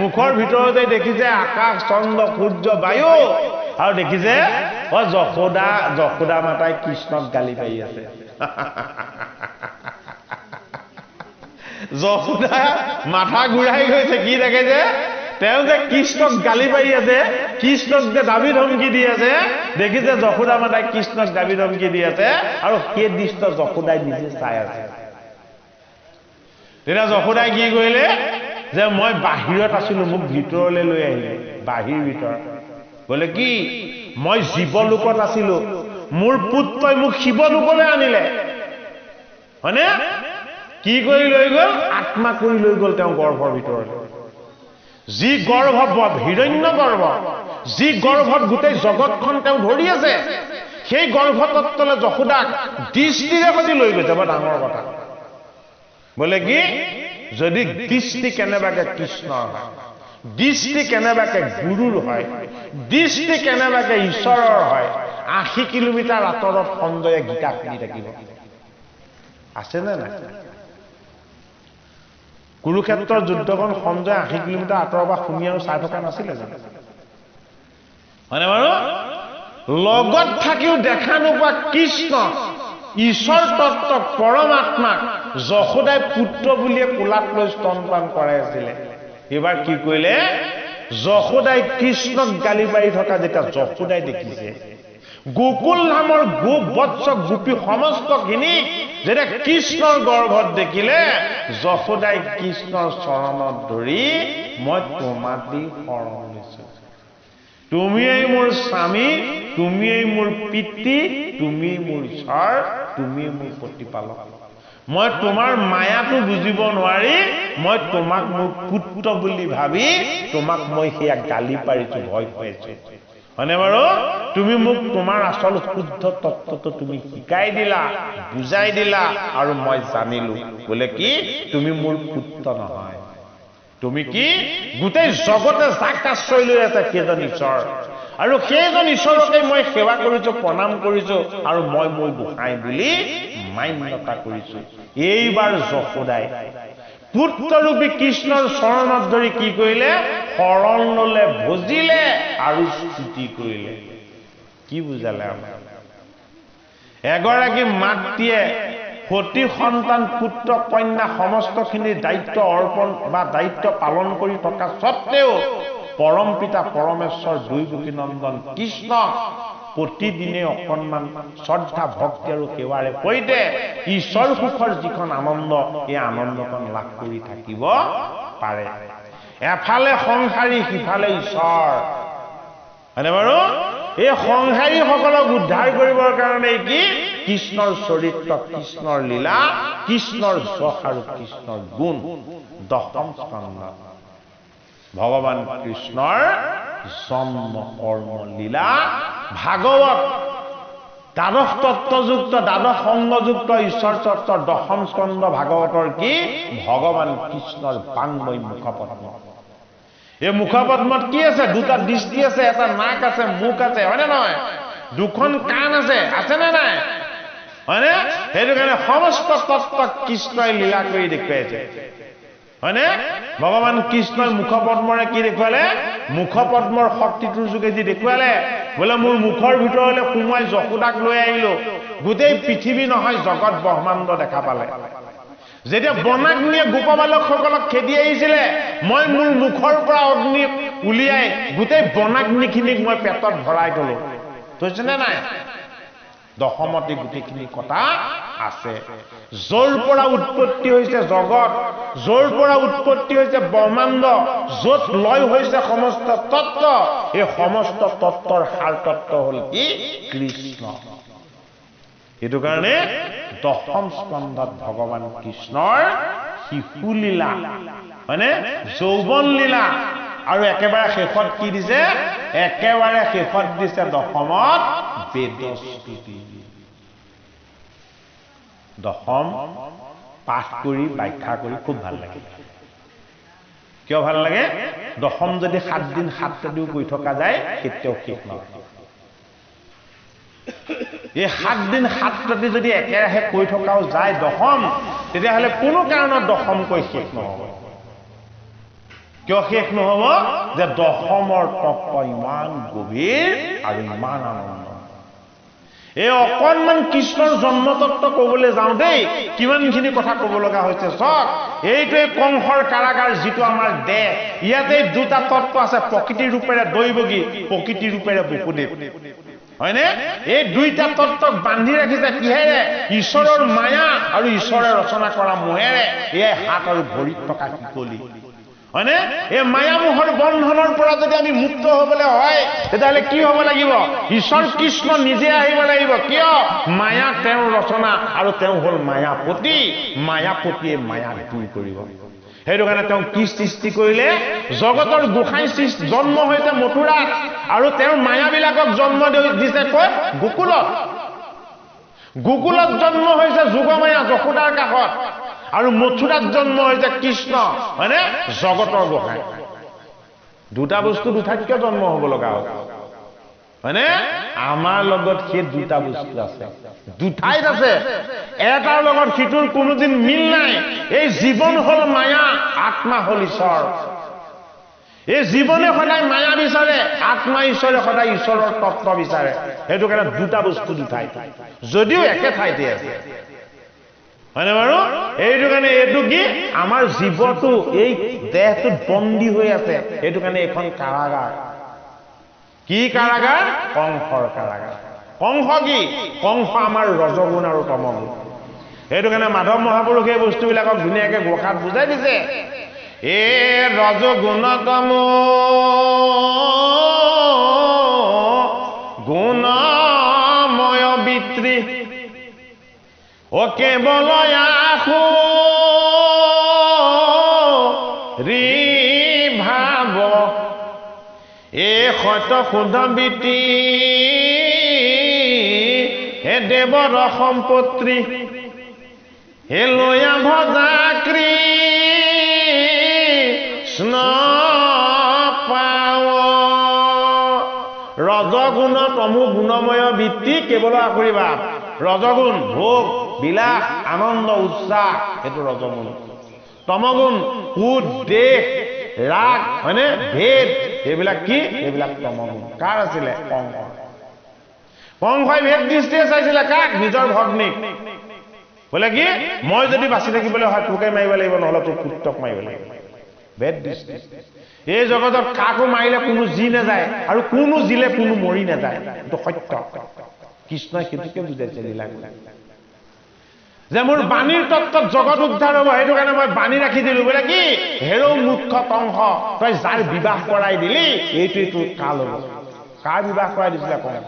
মুখৰ ভিতৰতে দেখিছে আকাশ চন্দ্ৰ সূৰ্য বায়ু আৰু দেখিছে অ যশোদা মাতাই কৃষ্ণক গালি পাৰি আছে যশোদা মাথা ঘূৰাই গৈছে কি দেখে যে তেওঁ যে কৃষ্ণক গালি পাৰি আছে কৃষ্ণক যে দাবী ধমকি দি আছে দেখিছে যশোদা মাতাই কৃষ্ণক দাবী ধমকি দি আছে আৰু সেই দৃশ্য যশোদাই নিজে চাই আছে তেতিয়া যশোদাই কি কৰিলে যে মই বাহিৰত আছিলো মোক ভিতৰলৈ লৈ আহিলে বাহিৰ ভিতৰত বোলে কি মই জীৱলোকত আছিলো মোৰ পুত্ৰই মোক শিৱলোকলৈ আনিলে হয়নে কি কৰি লৈ গ'ল আত্মা কৰি লৈ গ'ল তেওঁ গৰ্ভৰ ভিতৰলৈ যি গৰ্ভ হিৰণ্য গৰ্ভ যি গৰ্ভত গোটেই জগতখন তেওঁ ধৰি আছে সেই গৰ্ভতত্ত্বলৈ যশোদাক দৃষ্টিৰে সতি লৈ গৈছে বৰ ডাঙৰ কথা বোলে কি যদি দৃষ্টি কেনেবাকে কৃষ্ণৰ হয় দৃষ্টি কেনেবাকে গুৰুৰ হয় দৃষ্টি কেনেবাকে ঈশ্বৰৰ হয় ৮০ কিলোমিটাৰ আঁতৰত সঞ্জয়ে গীতা শুনি থাকিব আছেনে নাই কুৰুক্ষেত্ৰৰ যুদ্ধখন সঞ্জয় ৮০ কিলোমিটাৰ আঁতৰৰ পৰা শুনি আৰু চাই থকা নাছিলে জানো হয়নে বাৰু লগত থাকিও দেখা নোপোৱা কৃষ্ণ ঈশ্বৰ তত্ত্বক পৰমাত্মাক যশোদাই পুত্ৰ বুলিয়ে কোলাত লৈ স্তনপান কৰাই আছিলে এবাৰ কি কৰিলে যশোদাই কৃষ্ণক গালি পাৰি থকা যেতিয়া যশোদাই দেখিছে গোকুল নামৰ গোপ বৎস গোপী সমস্তখিনি যেতিয়া কৃষ্ণৰ গৰ্ভত দেখিলে যশোদাই কৃষ্ণৰ চৰণত ধৰি মই তোমাক দি শৰণ লৈছো তুমিয়েই মোৰ স্বামী তুমিয়েই মোৰ পিতৃ তুমিয়েই মোৰ ঈশ্বৰ তুমিয়েই মোৰ প্ৰতিপালক মই তোমাৰ মায়াটো বুজিব নোৱাৰি মই তোমাক মোৰ পুত্ৰ বুলি ভাবি তোমাক মই সেয়া গালি পাৰিছো ভয় খুৱাইছো হয়নে বাৰু তুমি মোক তোমাৰ আচল শুদ্ধ তত্ত্বটো তুমি শিকাই দিলা বুজাই দিলা আৰু মই জানিলো বোলে কি তুমি মোৰ পুত্ৰ নহয় তুমি কি গোটেই জগতে যাক আশ্ৰয় লৈ আছে সেইজন ঈশ্বৰ আৰু সেইজন ঈশ্বৰকে মই সেৱা কৰিছো প্ৰণাম কৰিছো আৰু মই মোৰ গোসাঁই বুলি মান্যতা কৰিছো এইবাৰ যশোদাই পুত্ৰৰূপী কৃষ্ণৰ চৰণত ধৰি কি কৰিলে শৰণ ললে ভজিলে আৰু স্তুতি কৰিলে কি বুজালে আমাৰ এগৰাকী মাতৃয়ে সতী সন্তান পুত্ৰ কন্যা সমস্তখিনিৰ দায়িত্ব অৰ্পণ বা দায়িত্ব পালন কৰি থকা সত্ত্বেও পৰম পিতা পৰমেশ্বৰ দুইমুখী নন্দন কৃষ্ণ প্ৰতিদিনে অকণমান শ্ৰদ্ধা ভক্তি আৰু সেৱাৰে সৈতে ঈশ্বৰ সুখৰ যিখন আনন্দ এই আনন্দখন লাভ কৰি থাকিব পাৰে এফালে সংসাৰী সিফালে ঈশ্বৰ হয়নে বাৰু এই সংসাৰীসকলক উদ্ধাৰ কৰিবৰ কাৰণে কি কৃষ্ণৰ চৰিত্ৰ কৃষ্ণৰ লীলা কৃষ্ণৰ যশ আৰু কৃষ্ণৰ গুণ দশম স্কন্ধ ভগৱান কৃষ্ণৰ জন্ম কৰ্ম লীলা ভাগৱত দ্বাদশ তত্ত্বযুক্ত দ্বাদশ সংগযুক্ত ঈশ্বৰ তত্ত্বৰ দশম স্কন্ধ ভাগৱতৰ কি ভগৱান কৃষ্ণৰ বাংময় মুখপদ্ম এই মুখপদ্মত কি আছে দুটা দৃষ্টি আছে এটা নাক আছে মুখ আছে হয়নে নহয় দুখন কাণ আছে নে নাই হয়নে সেইটো কাৰণে সমস্ত তত্ত্ব কৃষ্ণই লীলা কৰি দেখুৱাইছে হয়নে ভগৱান কৃষ্ণৰ মুখপদ্মৰে কি দেখুৱালে মুখপদ্মৰ শক্তিটোৰ যোগেদি দেখুৱালে বোলে মোৰ মুখৰ ভিতৰলৈ সোমাই যশোদাক লৈ আহিলো গোটেই পৃথিৱী নহয় জগত ব্ৰহ্মাণ্ড দেখা পালে যেতিয়া বনাগ্নিয়ে গোপবালকসকলক খেদি আহিছিলে মই মোৰ মুখৰ পৰা অগ্নি উলিয়াই গোটেই বনাগ্নিখিনিক মই পেটত ভৰাই গলো তইছনে নাই দশমতি গোটেইখিনি কথা আছে য'ৰ পৰা উৎপত্তি হৈছে জগত য'ৰ পৰা উৎপত্তি হৈছে ব্ৰহ্মাণ্ড য'ত লয় হৈছে সমস্ত তত্ত্ব এই সমস্ত তত্ত্বৰ সাৰ তত্ত্ব হ'ল কি কৃষ্ণ এইটো কাৰণে দশম স্কন্ধত ভগৱান কৃষ্ণৰ শিশু লীলা হয়নে যৌৱন লীলা আৰু একেবাৰে শেষত কি দিছে একেবাৰে শেষত দিছে দশমত বেদস্তুতি দশম পাঠ কৰি ব্যাখ্যা কৰি খুব ভাল লাগে কিয় ভাল লাগে দশম যদি 7 দিন 7 ৰাতিও কৈ থকা যায় কেতিয়াও শেষ নহয় এই 7 দিন 7 ৰাতি যদি একেৰাহে কৈ থকাও যায় দশম তেতিয়াহ'লে কোনো কাৰণত দশম কৈ শেষ নহ'ব কিয় শেষ নহ'ব যে দশমৰ তত্ত্ব ইমান গভীৰ আৰু ইমান আনন্দ এই অকণমান কৃষ্ণৰ জন্মতত্ত্ব ক'বলৈ যাওঁ দেই কিমানখিনি কথা ক'ব লগা হৈছে চাওক এইটোৱে কংসৰ কাৰাগাৰ যিটো আমাৰ দেহ ইয়াতে দুটা তত্ত্ব আছে প্ৰকৃতি ৰূপেৰে দৈৱকী প্ৰকৃতি ৰূপেৰে বসুদেৱ হয়নে এই দুইটা তত্ত্বক বান্ধি ৰাখিছে কিহেৰে ঈশ্বৰৰ মায়া আৰু ঈশ্বৰে ৰচনা কৰা মোহেৰে এই হাত আৰু ভৰিত থকা শিকলি হয়নে এই মায়ামোহৰ বন্ধনৰ পৰা যদি আমি মুক্ত হ'বলৈ হয় তেতিয়াহ'লে কি হ'ব লাগিব ঈশ্বৰ কৃষ্ণ নিজে আহিব লাগিব কিয় মায়া তেওঁৰ ৰচনা আৰু তেওঁ হ'ল মায়াপতি মায়াপতিয়ে মায়া দূৰ কৰিব সেইটো কাৰণে তেওঁ কি সৃষ্টি কৰিলে জগতৰ গোসাঁই জন্ম হৈছে মথুৰাত আৰু তেওঁৰ মায়াবিলাকক জন্ম দিছে ক'ত গোকুলত জন্ম হৈছে যোগমায়া যশোদাৰ কাষত আৰু মথুৰাত জন্ম হৈছে কৃষ্ণ হয়নে জগতৰ গোসাঁই দুটা বস্তু দুঠাইতকৈ জন্ম হ'ব লগা হয় হয়নে আমাৰ লগত সেই দুটা বস্তু আছে দুঠাইত আছে এটাৰ লগত সিটোৰ কোনোদিন মিল নাই এই জীৱন হ'ল মায়া আত্মা হ'ল ঈশ্বৰ এই জীৱনে সদায় মায়া বিচাৰে আত্মা ঈশ্বৰে সদায় ঈশ্বৰৰ তত্ত্ব বিচাৰে সেইটো কাৰণে দুটা বস্তু দুঠাইত যদিও একে ঠাইতে আছে হয়নে বাৰু এইটো কাৰণে এইটো কি আমাৰ জীৱটো এই দেহটোত বন্দী হৈ আছে এইটো কাৰণে এখন কাৰাগাৰ কি কাৰাগাৰ কংসৰ কাৰাগাৰ কংস কি কংস আমাৰ ৰজগুণ আৰু তমগুণ সেইটো কাৰণে মাধৱ মহাপুৰুষে এই বস্তুবিলাকক ধুনীয়াকৈ গোসাত বুজাই দিছে এ ৰজগুণ তম গুণময় বিত্ৰী ও কেবল আখো ভাব এ সত শুদ্ধ বিতি হে দেৱৰ সম্পত্তি হে লয়া ভজা কৃষ্ণ পাৱ ৰজগুণ তমু গুণময় বৃত্তি কেৱল আকৰিবা ৰজগুণ ভোগ বিলাস আনন্দ উৎসাহ সেইটো ৰজগুণ তমগুণ কুদ দেশ ৰাগ হয়নে ভেদ এইবিলাক কি এইবিলাক তমগুণ কাৰ আছিলে কংসই ভেদ দৃষ্টিয়ে চাইছিলে কাক নিজৰ ভগ্নীক বোলে কি মই যদি বাচি থাকিবলৈ হয় তোকে মাৰিব লাগিব নহ'লে তোৰ পুত্ৰক মাৰিব লাগিব ভেদ দৃষ্টি এই জগতত কাকো মাৰিলে কোনো জি নাযায় আৰু কোনো জিলে কোনো মৰি নাযায় এইটো সত্য কৃষ্ণই সেইটোকে বুজাইছে লীলা যে মোৰ বাণীৰ তত্ত্বত জগত উদ্ধাৰ হ'ব সেইটো কাৰণে মই বাণী ৰাখি দিলো বোলে কি হেৰৌ মূৰ্খ কংস তই যাৰ বিবাহ কৰাই দিলি এইটোৱে তোৰ কাল হ'ব কাৰ বিবাহ কৰাই দিছিলে কংস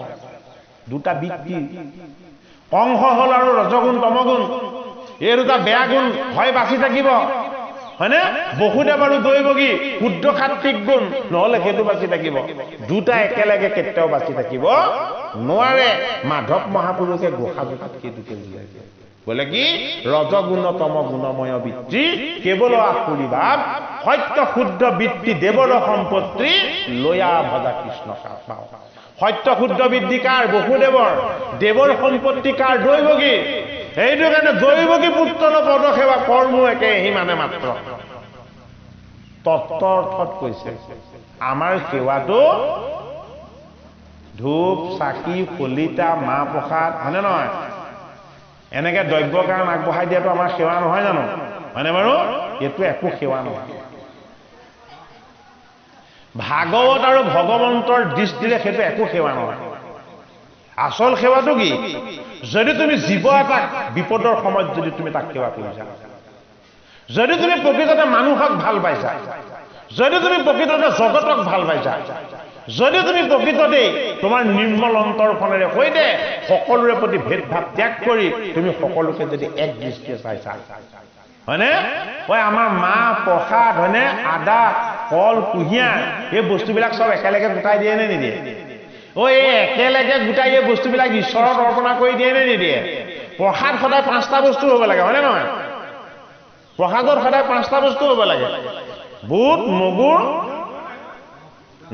দুটা বৃত্তি কংস হ'ল আৰু ৰজগুণ তমগুণ এই দুটা বেয়া গুণ হয় বাচি থাকিব হয়নে বসুদেৱ আৰু দৈৱকী শুদ্ধ সাত্বিক গুণ নহ'লে সেইটো বাচি থাকিব দুটা একেলগে কেতিয়াও বাচি থাকিব নোৱাৰে মাধৱ মহাপুৰুষে গোসাঁজোকাত সেইটোকে বুজাইছে বোলে কি ৰজগুণ তম গুণময় বৃত্তি কেৱল আখুৰি ভাৱ সত্য শুদ্ধ বৃত্তি দেৱৰ সম্পত্তি লয়া ভজা কৃষ্ণ পাওঁ সত্য শুদ্ধ বৃদ্ধি কাৰ বসুদেৱৰ দেৱৰ সম্পত্তি কাৰ দৈৱকী সেইটো কাৰণে দৈৱকী পুত্ৰ পদ সেৱা কৰ্ম একে সিমানে মাত্ৰ তত্ত্ব অৰ্থত কৈছে আমাৰ সেৱাটো ধূপ চাকি কলিতা মাহ প্ৰসাদ হয়নে নহয় এনেকে দ্ৰব্য কাৰণ আগবঢ়াই দিয়াটো আমাৰ সেৱা নহয় জানো হয়নে বাৰু এইটো একো সেৱা নহয় ভাগৱত আৰু ভগৱন্তৰ দৃষ্টিৰে সেইটো একো সেৱা নহয় আসল সেৱাটো কি যদি তুমি জীৱ এটাক বিপদৰ সময়ত যদি তুমি তাক সেৱা কৰিছা যদি তুমি প্ৰকৃততে মানুহক ভাল পাইছা যদি তুমি প্ৰকৃততে জগতক ভাল পাইছা যদি তুমি প্ৰকৃততে তোমাৰ নিৰ্মল অন্তৰখনেৰে সৈতে সকলোৰে প্ৰতি ভেদভাৱ ত্যাগ কৰি তুমি সকলোকে যদি এক দৃষ্টিৰে চাইছা হয়নে হয় আমাৰ মাহ প্ৰসাদ হয়নে আদা কল কুঁহিয়াৰ এই বস্তুবিলাক সব একেলগে গোটাই দিয়ে নে নিদিয়ে এই একেলগে গোটাই এই বস্তুবিলাক ঈশ্বৰত অৰ্পণা কৰি দিয়ে নে নিদিয়ে প্ৰসাদ সদায় 5টা বস্তু হ'ব লাগে হয়নে নহয় প্ৰসাদত সদায় 5টা বস্তু হ'ব লাগে বুট মগুৰ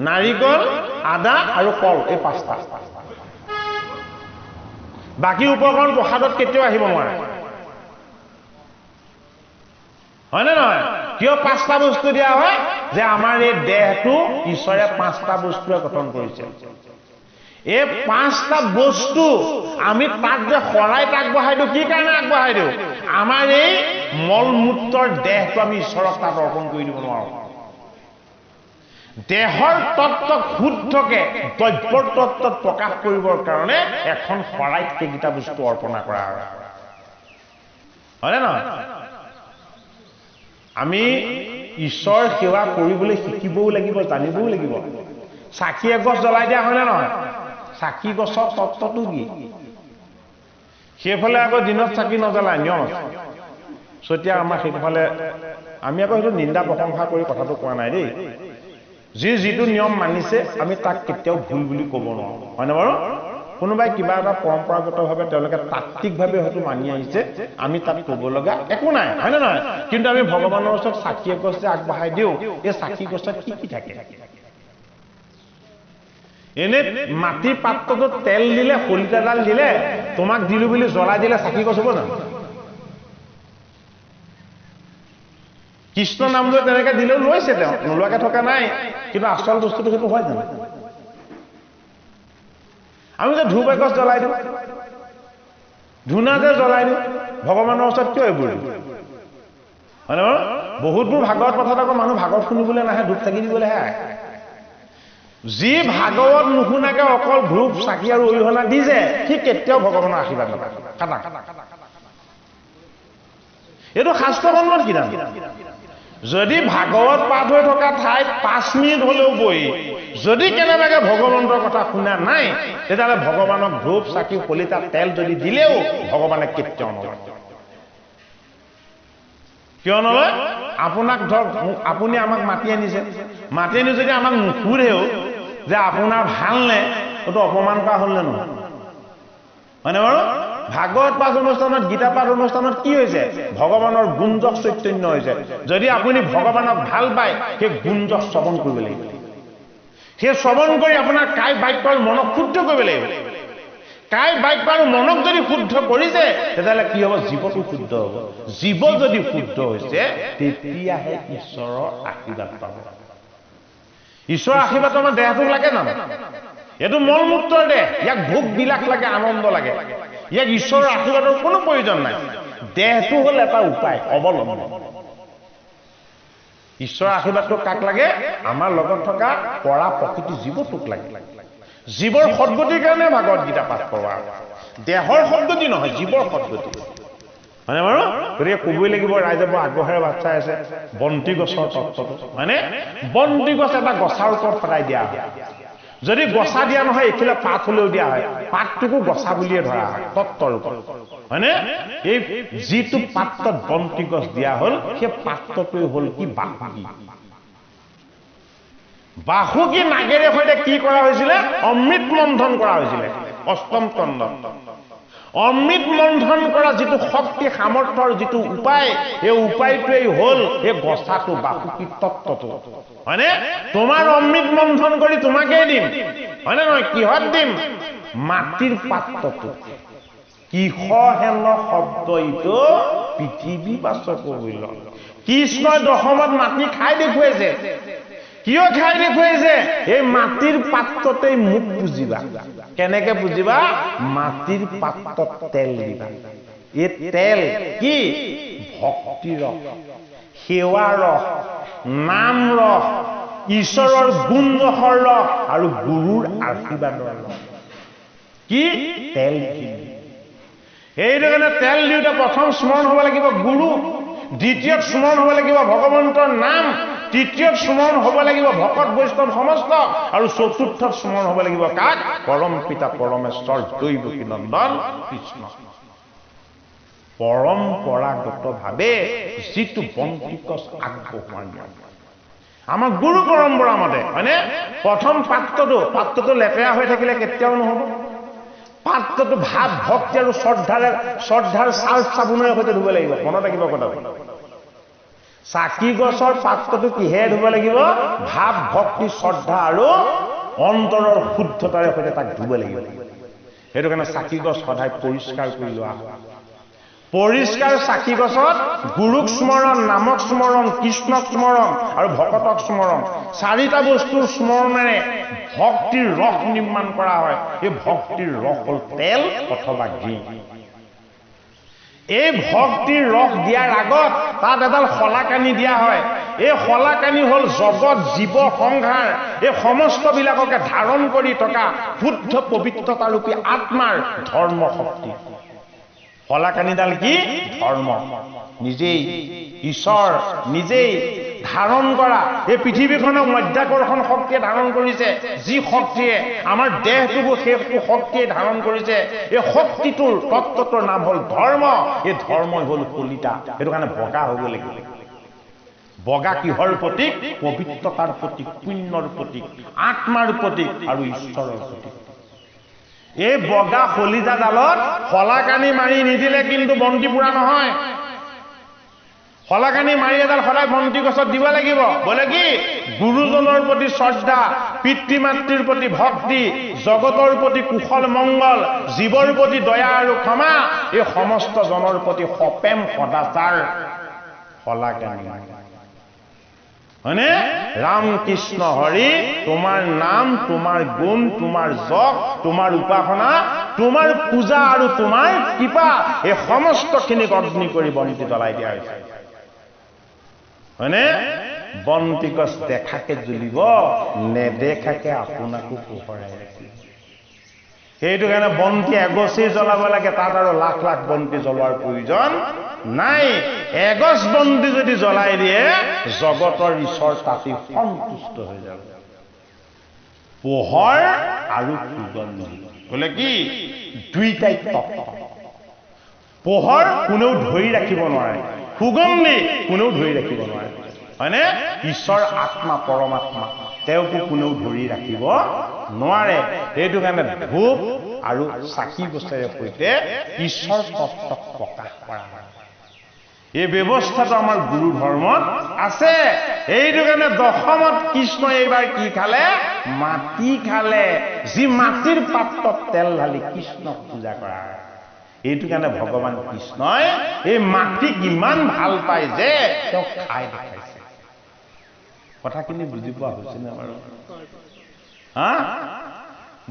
নাৰিকল আদা আৰু কল এই 5টা বাকি উপকৰণ প্ৰসাদত কেতিয়াও আহিব নোৱাৰে হয়নে নহয় কিয় 5টা বস্তু দিয়া হয় যে আমাৰ এই দেহটো ঈশ্বৰে 5টা বস্তুৰে গঠন কৰিছে এই 5টা বস্তু আমি তাক যে সৰাই আগবঢ়াই দিওঁ কি কাৰণে আগবঢ়াই দিওঁ আমাৰ এই মল মূত্ৰৰ দেহটো আমি ঈশ্বৰক তাত অৰ্পণ কৰি দিব নোৱাৰো দেহৰ তত্ত্বক শুদ্ধকে দ্ৰব্যৰ তত্ত্বত প্ৰকাশ কৰিবৰ কাৰণে এখন সৰাইত কেইটা বস্তু অৰ্পণা কৰা হয় হয়নে নহয় আমি ঈশ্বৰ সেৱা কৰিবলৈ শিকিবও লাগিব জানিবও লাগিব চাকি এগছ জ্বলাই দিয়া হয়নে নহয় চাকি গছৰ তত্ত্বটো কি সেইফালে আকৌ দিনত চাকি নজ্বলাই নিয়ম সতিয়া আমাৰ সেইফালে আমি আকৌ সেইটো নিন্দা প্ৰশংসা কৰি কথাটো কোৱা নাই দেই যিটো নিয়ম মানিছে আমি তাক কেতিয়াও ভুল বুলি ক'ব নোৱাৰো হয়নে বাৰু কোনোবাই কিবা এটা পৰম্পৰাগতভাৱে তেওঁলোকে তাত্ত্বিকভাৱে হয়তো মানি আহিছে আমি তাত ক'ব লগা একো নাই হয়নে নহয় কিন্তু আমি ভগৱানৰ ওচৰত চাকি এগছ যে আগবঢ়াই দিওঁ এই চাকি গছত কি থাকে এনে মাটিৰ পাত্ৰটোত তেল দিলে শলিতাডাল দিলে তোমাক দিলো বুলি জ্বলাই দিলে চাকি গছ হ'ব জানো কৃষ্ণ নাম লৈ তেনেকে দিলেও লৈছে তেওঁ নোলোৱাকে থকা নাই কিন্তু আচল বস্তুটো সেইটো হয় জানো আমি যে ধূপ এগছ জ্বলাই দিওঁ ধূনা যে জ্বলাই দিওঁ ভগৱানৰ ওচৰত কিয় এইবোৰ হয়নে বাৰু বহুতবোৰ ভাগৱত কথাত আকৌ মানুহ ভাগৱত শুনিবলৈ নাহে ধূপ চাকি দিবলৈহে আহে যি ভাগৱত নুশুনাকে অকল ধূপ চাকি আৰু অৰিহণা দিছে সি কেতিয়াও ভগৱানৰ আশীৰ্বাদ নাপায় কাটা এইটো শাস্ত্ৰসন্মত কিতাপ যদি ভাগৱত পাঠ হৈ থকা ঠাইত 5 মিনিট হলেও বহি যদি কেনেবাকে ভগৱন্তৰ কথা শুনা নাই তেতিয়াহ'লে ভগৱানক ধূপ চাকি কলিতা তেল যদি দিলেও ভগৱানে কেতিয়াও নলয় কিয় নলয় আপোনাক ধৰক আপুনি আমাক মাতি আনিছে যদি আমাক নুসুধেও যে আপোনাৰ ভাল নে এইটো অপমান কৰা হ'ল নে নহয় হয়নে বাৰু ভাগৱত পাঠ অনুষ্ঠানত গীতা পাঠ অনুষ্ঠানত কি হৈছে ভগৱানৰ গুঞ্জক চৈতন্য হৈছে যদি আপুনি ভগৱানক ভাল পায় সেই গুঞ্জক শ্ৰৱণ কৰিব লাগিব সেই শ্ৰৱণ কৰি আপোনাৰ কায় বাক্যৰ মনক শুদ্ধ কৰিব লাগিব কায় বাক্য আৰু মনক যদি শুদ্ধ কৰিছে তেতিয়াহ'লে কি হ'ব জীৱটো শুদ্ধ হ'ব জীৱ যদি শুদ্ধ হৈছে তেতিয়াহে ঈশ্বৰৰ আশীৰ্বাদ পাব ঈশ্বৰৰ আশীৰ্বাদ আমাৰ দেহটোক লাগে জানো এইটো মল মূত্ৰৰ দেহ ইয়াক ভোগ বিলাস লাগে আনন্দ লাগে ইয়াক ঈশ্বৰৰ আশীৰ্বাদৰ কোনো প্ৰয়োজন নাই দেহটো হ'ল এটা উপায় অৱলম্বন ঈশ্বৰৰ আশীৰ্বাদটো কাক লাগে আমাৰ লগত থকা পৰা প্ৰকৃতি জীৱটোক লাগে জীৱৰ সদ্গতিৰ কাৰণে ভাগৱত গীতা পাঠ কৰোৱা দেহৰ সদ্গতি নহয় জীৱৰ সদ্গতি হয়নে বাৰু গতিকে ক'বই লাগিব ৰাইজে বৰ আগ্ৰহেৰে বাট চাই আছে বন্তি গছৰ তত্ত্বটো হয়নে বন্তি গছ এটা গছাৰ ওপৰত সদায় দিয়া হয় যদি গছা দিয়া নহয় এইফালে পাত হলেও দিয়া হয় পাতটোকো গছা বুলিয়ে ধৰা হয় তত্ত্বৰ ওপৰত হয়নে এই যিটো পাত্ৰত বন্তি গছ দিয়া হ'ল সেই পাত্ৰটোৱে হ'ল কি বাসুকী নাগেৰে সৈতে কি কৰা হৈছিলে অমৃত মন্থন কৰা হৈছিলে অষ্টম স্কন্ধ অমৃত মন্থন কৰা যিটো শক্তি সামৰ্থ্যৰ যিটো উপায় এই উপায়টোৱেই হ'ল এই গছাটো বাসুকী তত্ত্বটো হয়নে তোমাৰ অমৃত মন্থন কৰি তোমাকেই দিম হয়নে নহয় কিহত দিম মাটিৰ পাত্ৰটো কিহ হেন শব্দ ইটো পৃথিৱী বাচক হইল কৃষ্ণই দশমত মাটি খাই দেখুৱাইছে কিয় খাই দেখুৱাইছে এই মাটিৰ পাত্ৰতেই মোক পুজিবা কেনেকে পুজিবা মাটিৰ পাত্ৰত তেল দিবা এই তেল কি ভক্তি ৰস সেৱা ৰস নাম ৰস ঈশ্বৰৰ গুণ ৰসৰ ৰস আৰু গুৰুৰ আশীৰ্বাদৰ ৰস কি তেল এইটো কাৰণে তেল দিওঁতে প্ৰথম স্মৰণ হ'ব লাগিব গুৰু দ্বিতীয়ত স্মৰণ হ'ব লাগিব ভগৱন্তৰ নাম তৃতীয়ত স্মৰণ হ'ব লাগিব ভকত বৈষ্ণৱ সমস্ত আৰু চতুৰ্থত স্মৰণ হ'ব লাগিব কাক পৰম পিতা পৰমেশ্বৰ দৈৱকী নন্দন কৃষ্ণ পৰম্পৰাগতভাৱে যিটো বন্তিকচ আগবঢ়োৱাৰ নিয়ম আমাৰ গুৰু পৰম্পৰা মতে হয়নে প্ৰথম পাত্ৰটো লেতেৰা হৈ থাকিলে কেতিয়াও নহ'ব পাত্ৰটো ভাৱ ভক্তি আৰু শ্ৰদ্ধাৰ চাৰ্ফ চাবোনেৰে সৈতে ধুব লাগিব মনত ৰাখিব কথাটো চাকি গছৰ পাত্ৰটো কিহেৰে ধুব লাগিব ভাৱ ভক্তি শ্ৰদ্ধা আৰু অন্তৰৰ শুদ্ধতাৰে সৈতে তাক ধুব লাগিব সেইটো কাৰণে চাকি গছ সদায় পৰিষ্কাৰ কৰি লোৱা পৰিষ্কাৰ চাকি গছত গুৰুক স্মৰণ নামক স্মৰণ কৃষ্ণক স্মৰণ আৰু ভকতক স্মৰণ চাৰিটা বস্তুৰ স্মৰণেৰে ভক্তিৰ ৰস নিৰ্মাণ কৰা হয় এই ভক্তিৰ ৰস হ'ল তেল অথবা ঘি এই ভক্তিৰ ৰস দিয়াৰ আগত তাত এডাল শলাকানি দিয়া হয় এই শলাকানি হ'ল জগত জীৱ সংসাৰ এই সমস্তবিলাককে ধাৰণ কৰি থকা শুদ্ধ পবিত্ৰতাৰূপী আত্মাৰ ধৰ্ম শক্তি শলাকানিডাল কি ধৰ্ম নিজেই ঈশ্বৰ নিজেই ধাৰণ কৰা এই পৃথিৱীখনক মধ্যাকৰ্ষণ শক্তিয়ে ধাৰণ কৰিছে যি শক্তিয়ে আমাৰ দেহটোকো সেই শক্তিয়ে ধাৰণ কৰিছে এই শক্তিটোৰ তত্ত্বটোৰ নাম হ'ল ধৰ্ম এই ধৰ্মই হ'ল কলিতা সেইটো কাৰণে বগা হ'ব লাগিব বগা কিহৰ প্ৰতীক পবিত্ৰতাৰ প্ৰতীক পুণ্যৰ প্ৰতীক আত্মাৰ প্ৰতীক আৰু ঈশ্বৰৰ প্ৰতীক এই বগা কলিজাডালত শলাকানি মাৰি নিদিলে কিন্তু বন্তি পুৰা নহয় শলাকানি মাৰি এডাল সদায় বন্তি গছত দিব লাগিব বোলে কি গুৰুজনৰ প্ৰতি শ্ৰদ্ধা পিতৃ মাতৃৰ প্ৰতি ভক্তি জগতৰ প্ৰতি কুশল মংগল জীৱৰ প্ৰতি দয়া আৰু ক্ষমা এই সমস্ত জনৰ প্ৰতি সপ্ৰেম সদাচাৰ শলাকানি হয়নে ৰাম কৃষ্ণ হৰি তোমাৰ নাম তোমাৰ গুণ তোমাৰ যশ তোমাৰ উপাসনা তোমাৰ পূজা আৰু তোমাৰ কৃপা এই সমস্তখিনিক অগ্নি কৰি বন্তি জ্বলাই দিয়া হৈছে হয়নে বন্তি গছ দেখাকে জ্বলিব নেদেখাকে আপোনাকো পোহৰাই ৰাখিব সেইটো কাৰণে বন্তি এগছেই জ্বলাব লাগে তাত আৰু লাখ লাখ বন্তি জ্বলোৱাৰ প্ৰয়োজন নাই এগছ বন্তি যদি জ্বলাই দিয়ে জগতৰ ঈশ্বৰ তাতে সন্তুষ্ট হৈ যাব পোহৰ আৰু সুগন্ধি বোলে কি দুইটাই তত্ত্ব পোহৰ কোনেও ধৰি ৰাখিব নোৱাৰে সুগন্ধি কোনেও ধৰি ৰাখিব নোৱাৰে হয়নে ঈশ্বৰ আত্মা পৰমাত্মা তেওঁকো কোনেও ধৰি ৰাখিব নোৱাৰে সেইটো কাৰণে ধূপ আৰু চাকি গছেৰে সৈতে ঈশ্বৰ তত্ত্বক প্ৰকাশ কৰা হয় এই ব্যৱস্থাটো আমাৰ গুৰু ধৰ্মত আছে এইটো কাৰণে দশমত কৃষ্ণই এইবাৰ কি খালে মাটি খালে যি মাটিৰ পাত্ৰত তেল ঢালি কৃষ্ণক পূজা কৰা হয় এইটো কাৰণে ভগৱান কৃষ্ণই এই মাটিক ইমান ভাল পায় যে তেওঁ খাই দেখাইছে কথাখিনি বুজি পোৱা হৈছেনে বাৰু হা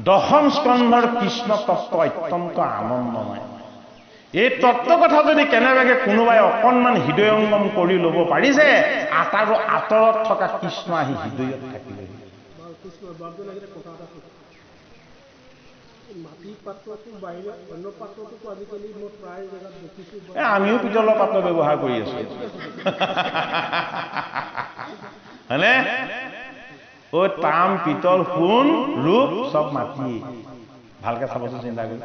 দশম স্কন্ধৰ কৃষ্ণ তত্ত্ব অত্যন্ত আনন্দময় এই তত্ত্ব কথা যদি কেনেবাকে কোনোবাই অকণমান হৃদয়ংগম কৰি ল'ব পাৰিছে আটাৰো আঁতৰত থকা কৃষ্ণ আহি হৃদয়ত থাকিলে আমিও পিতলৰ পাত্ৰ ব্যৱহাৰ কৰি আছো হয়নে ও তাম পিতল সোণ ৰূপ সব মাটি ভালকে চাবচোন চিন্তা কৰি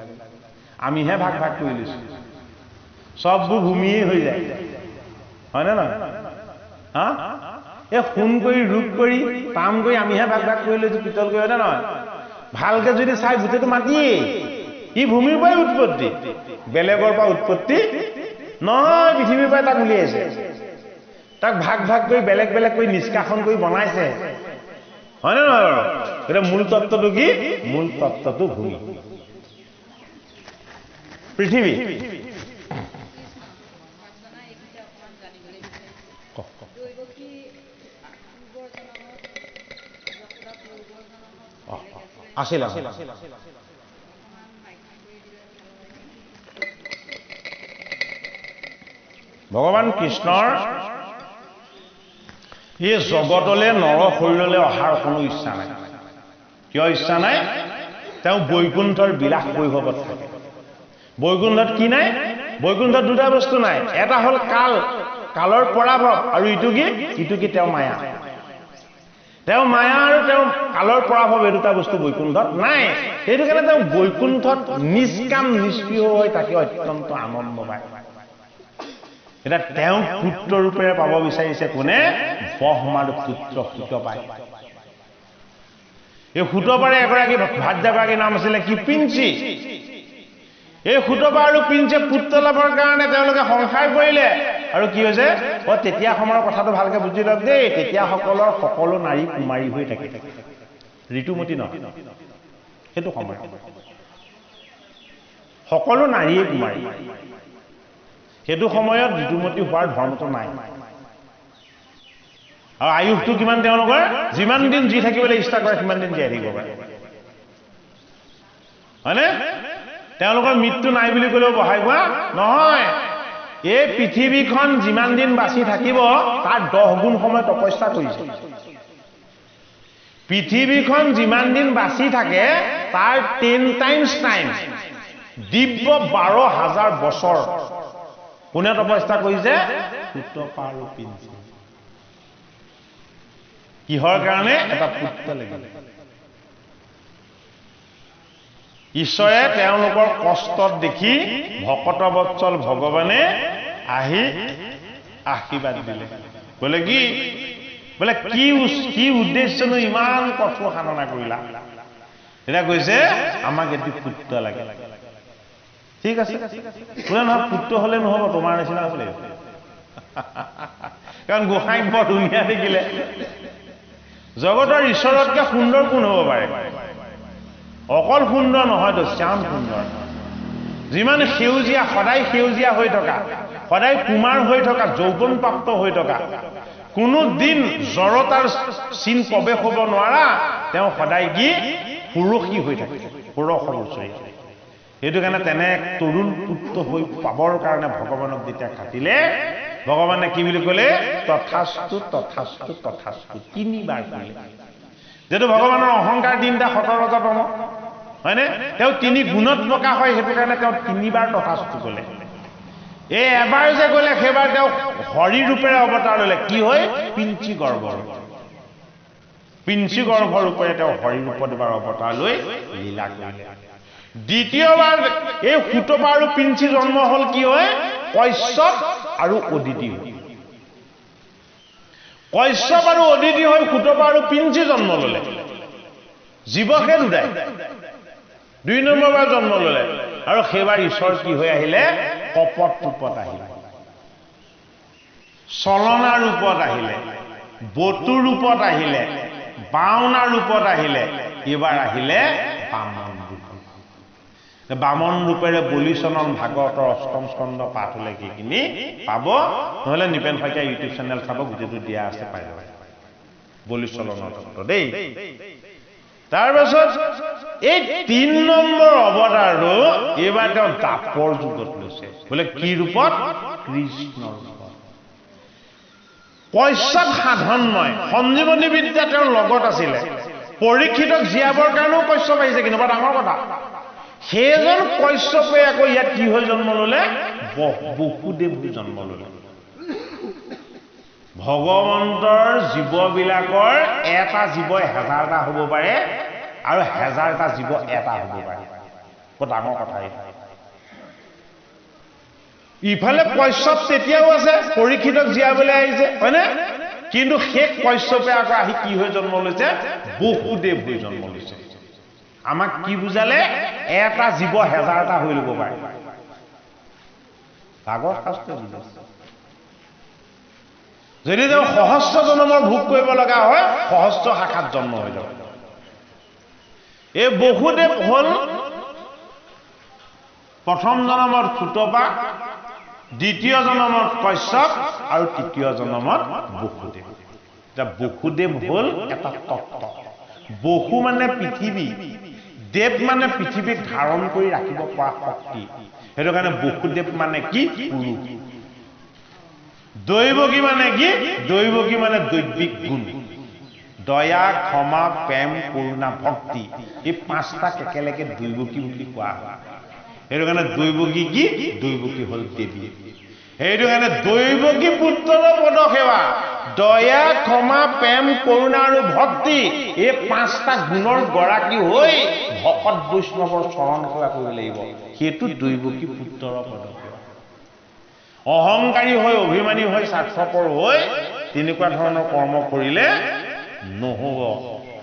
আমিহে ভাগ ভাগ কৰি লৈছো সববোৰ ভূমিয়ে হৈ যায় হয়নে নহয় হা এই সোণ কৰি ৰূপ কৰি তাম কৰি আমিহে ভাগ ভাগ কৰি লৈছো পিতল কৰি হয়নে নহয় ভালকে যদি চাই গোটেইটো মাটিয়ে ই ভূমিৰ পৰাই উৎপত্তি বেলেগৰ পৰা উৎপত্তি নহয় পৃথিৱীৰ পৰাই তাক উলিয়াইছে তাক ভাগ ভাগ কৰি বেলেগ বেলেগ কৰি নিষ্কাশন কৰি বনাইছে হয়নে নহয় বাৰু এটা মূল তত্ত্বটো কি মূল তত্ত্বটো ভূমি পৃথিৱী আছিল ভগৱান কৃষ্ণৰ এই জগতলৈ নৰ শৰীৰলৈ অহাৰ কোনো ইচ্ছা নাই কিয় ইচ্ছা নাই তেওঁ বৈকুণ্ঠৰ বিলাস বৈভৱত থাকে বৈকুণ্ঠত কি নাই বৈকুণ্ঠত দুটা বস্তু নাই এটা হ'ল কাল কালৰ পৰাভৱ আৰু ইটো কি তেওঁ মায়া আৰু তেওঁ কালৰ পৰাভৱ এই দুটা বস্তু বৈকুণ্ঠত নাই সেইটো কাৰণে তেওঁ বৈকুণ্ঠত নিষ্কাম নিষ্ক্ৰিয় হৈ তাকে অত্যন্ত আনন্দ পায় এটা তেওঁ পুত্ৰ ৰূপেৰে পাব বিচাৰিছে কোনে ব্ৰহ্মাৰ পুত্ৰ সুতপায় এই সুতপাৰে এগৰাকী ভাৰ্যাগৰাকীৰ নাম আছিলে কি পিঞ্চি এই সুতপা আৰু পিঞ্চিয়ে পুত্ৰ লাভৰ কাৰণে তেওঁলোকে সংসাৰ কৰিলে আৰু কি হৈছে তেতিয়া সময়ৰ কথাটো ভালকে বুজি লওক দেই তেতিয়া সকলো নাৰী কুমাৰী হৈ থাকে ঋতুমতী নহয় সেইটো সময় সকলো নাৰীয়ে কুমাৰী সেইটো সময়ত ঋতুমতী হোৱাৰ ধৰ্মটো নাই আৰু আয়ুসটো কিমান তেওঁলোকৰ যিমান দিন জি থাকিবলৈ ইচ্ছা কৰে সিমান দিন জীয়াই থাকিব পাৰে হয়নে তেওঁলোকৰ মৃত্যু নাই বুলি ক'লেও বহাই কোৱা নহয় এই পৃথিৱীখন যিমান দিন বাচি থাকিব তাৰ 10 গুণ সময় তপস্যা কৰিছে পৃথিৱীখন যিমান দিন বাচি থাকে তাৰ 10 টাইমছ টাইম দিব্য 12,000 বছৰ কোনে তপস্যা কৰিছে সুতপা আৰু পিঞ্চি কিহৰ কাৰণে এটা পুত্ৰ লাগিলে ঈশ্বৰে তেওঁলোকৰ কষ্টত দেখি ভকতবৎসল ভগৱানে আহি আশীৰ্বাদ দিলে বোলে কি উদ্দেশ্যনো ইমান কঠোৰ সাধনা কৰিলা এটা কৈছে আমাক এটি পুত্ৰ লাগে ঠিক আছে কোনে নহয় পুত্ৰ হলে নহব তোমাৰ নিচিনা হ'ব লাগিব কাৰণ গোসাঁইক বৰ ধুনীয়া দেখিলে জগতৰ ঈশ্বৰতকৈ সুন্দৰ কোন হ'ব পাৰে অকল সুন্দৰ নহয়তো শ্যাম সুন্দৰ যিমান সেউজীয়া সদায় সেউজীয়া হৈ থকা সদায় কুমাৰ হৈ থকা যৌৱন প্ৰাপ্ত হৈ থকা কোনো দিন জড়তাৰ চিন প্ৰৱেশ হ'ব নোৱাৰা তেওঁ সদায় কি পুৰুষী হৈ থাকে পুৰুষৰ ওচৰত সেইটো কাৰণে তেনে তৰুণ পুত্ৰ হৈ পাবৰ কাৰণে ভগৱানক যেতিয়া খাটিলে ভগৱানে কি বুলি ক'লে তথাস্তু তথাস্তু তথাস্তু তিনিবাৰ ক'লে যেটো ভগৱানৰ অহংকাৰ দিনটা 17তম হয়নে তেওঁ তিনি গুণত প্ৰকাশ হয় সেইটো কাৰণে তেওঁ তিনিবাৰ তথাস্তু ক'লে এই এবাৰ যে ক'লে সেইবাৰ তেওঁ হৰি ৰূপেৰে অৱতাৰ ল'লে কি হয় পিঞ্চি গৰ্ভৰ ৰূপেৰে তেওঁ হৰি ৰূপত এবাৰ অৱতাৰ লৈ লীলা কৰিলে দ্বিতীয়বাৰ এই সুতপা আৰু পিঞ্চি জন্ম হ'ল কি হয় কশ্যপ আৰু অদিতি কশ্যপ আৰু অদিতি হৈ সুতপা আৰু পিঞ্চি জন্ম ল'লে জীৱকে দুটাই 2 নম্বৰবাৰ জন্ম ল'লে আৰু সেইবাৰ ঈশ্বৰ কি হৈ আহিলে কপট ৰূপত আহিলে চলনা ৰূপত আহিলে বতু ৰূপত আহিলে বাওনা ৰূপত আহিলে এইবাৰ আহিলে বামন ৰূপেৰে বলিচনন ভাগৱতৰ 8ম স্কন্ধ পাঠ হলে কিখিনি পাব নহলে নিপেন শইকীয়া ইউটিউব চেনেল চাব গোটেইটো দিয়া আছে পাই যাব বলিচলনৰ তত্ত্ব দেই তাৰপিছত এই 3 নম্বৰ অৱতাৰটো এইবাৰ তেওঁ দাপৰ যুগত লৈছে বোলে কি ৰূপত কৃষ্ণ ৰূপত কশ্যপ সাধনময় সঞ্জীৱনী বিদ্যা তেওঁৰ লগত আছিলে পৰীক্ষিতক জীয়াবৰ কাৰণেও কশ্যপ আহিছে কিন্তু বৰ ডাঙৰ কথা সেইজন কশ্যপে আকৌ ইয়াত কি হৈ জন্ম ল'লে বসুদেৱ হৈ জন্ম ল'লে ভগৱন্তৰ জীৱবিলাকৰ এটা জীৱ 1000টা হ'ব পাৰে আৰু 1000টা জীৱ এটা হ'ব পাৰে বৰ ডাঙৰ কথা ইফালে কশ্যপ তেতিয়াও আছে পৰীক্ষিতক জীয়াবলৈ আহিছে হয়নে কিন্তু সেই কশ্যপে আকৌ আহি কি হৈ জন্ম লৈছে বসুদেৱ হৈ জন্ম লৈছে আমাক কি বুজালে এটা জীৱ 1000টা হৈ ল'ব পাৰে ভাগৱত শাস্ত্ৰত বুজাইছে যদি তেওঁ সহস্ৰ জন্মৰ ভোগ কৰিব লগা হয় সহস্ৰ শাখাত জন্ম হৈ যাব এই বসুদেৱ হ'ল প্ৰথম জন্মত সুতপা দ্বিতীয় জন্মত কশ্যপ আৰু তৃতীয় জন্মত বসুদেৱ এটা বসুদেৱ হ'ল এটা তত্ত্ব বসু মানে পৃথিৱী দেৱ মানে পৃথিৱীক ধাৰণ কৰি ৰাখিব পৰা শক্তি সেইটো কাৰণে বসুদেৱ মানে কি পুৰুষ দৈৱকী মানে কি দৈৱকী মানে দৈবিক গুণ দয়া ক্ষমা প্ৰেম কৰুণা ভক্তি এই পাঁচটাক একেলগে দৈৱকী বুলি কোৱা হয় সেইটো কাৰণে দৈৱকী কি দৈৱকী হ'ল দেৱী সেইটো কাৰণে দৈৱকী পুত্ৰৰ পদ সেৱা দয়া ক্ষমা প্ৰেম কৰুণা আৰু ভক্তি এই পাঁচটা গুণৰ গৰাকী হৈ ভকত বৈষ্ণৱৰ চৰণ সেৱা কৰিব লাগিব সেইটো দৈৱকী পুত্ৰৰ পদ সেৱা অহংকাৰী হৈ অভিমানী হৈ স্বাৰ্থপৰ হৈ তেনেকুৱা ধৰণৰ কৰ্ম কৰিলে নহব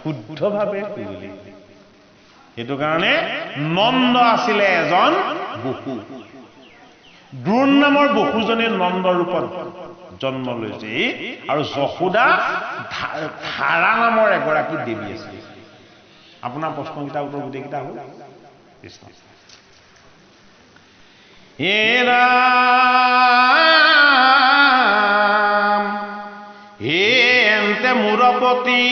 শুদ্ধভাৱে কৰিলে সেইটো কাৰণে নন্দ আছিলে এজন বসু দ্ৰোণ নামৰ বসুজনে নন্দ ৰূপত জন্ম লৈছে আৰু যশোদা ধাৰা নামৰ এগৰাকী দেৱী আছিল আপোনাৰ প্ৰশ্নকেইটা উত্তৰ গোটেইকেইটা হ'ল কৃষ্ণ হে ৰাম হে এন্তে মূৰপতি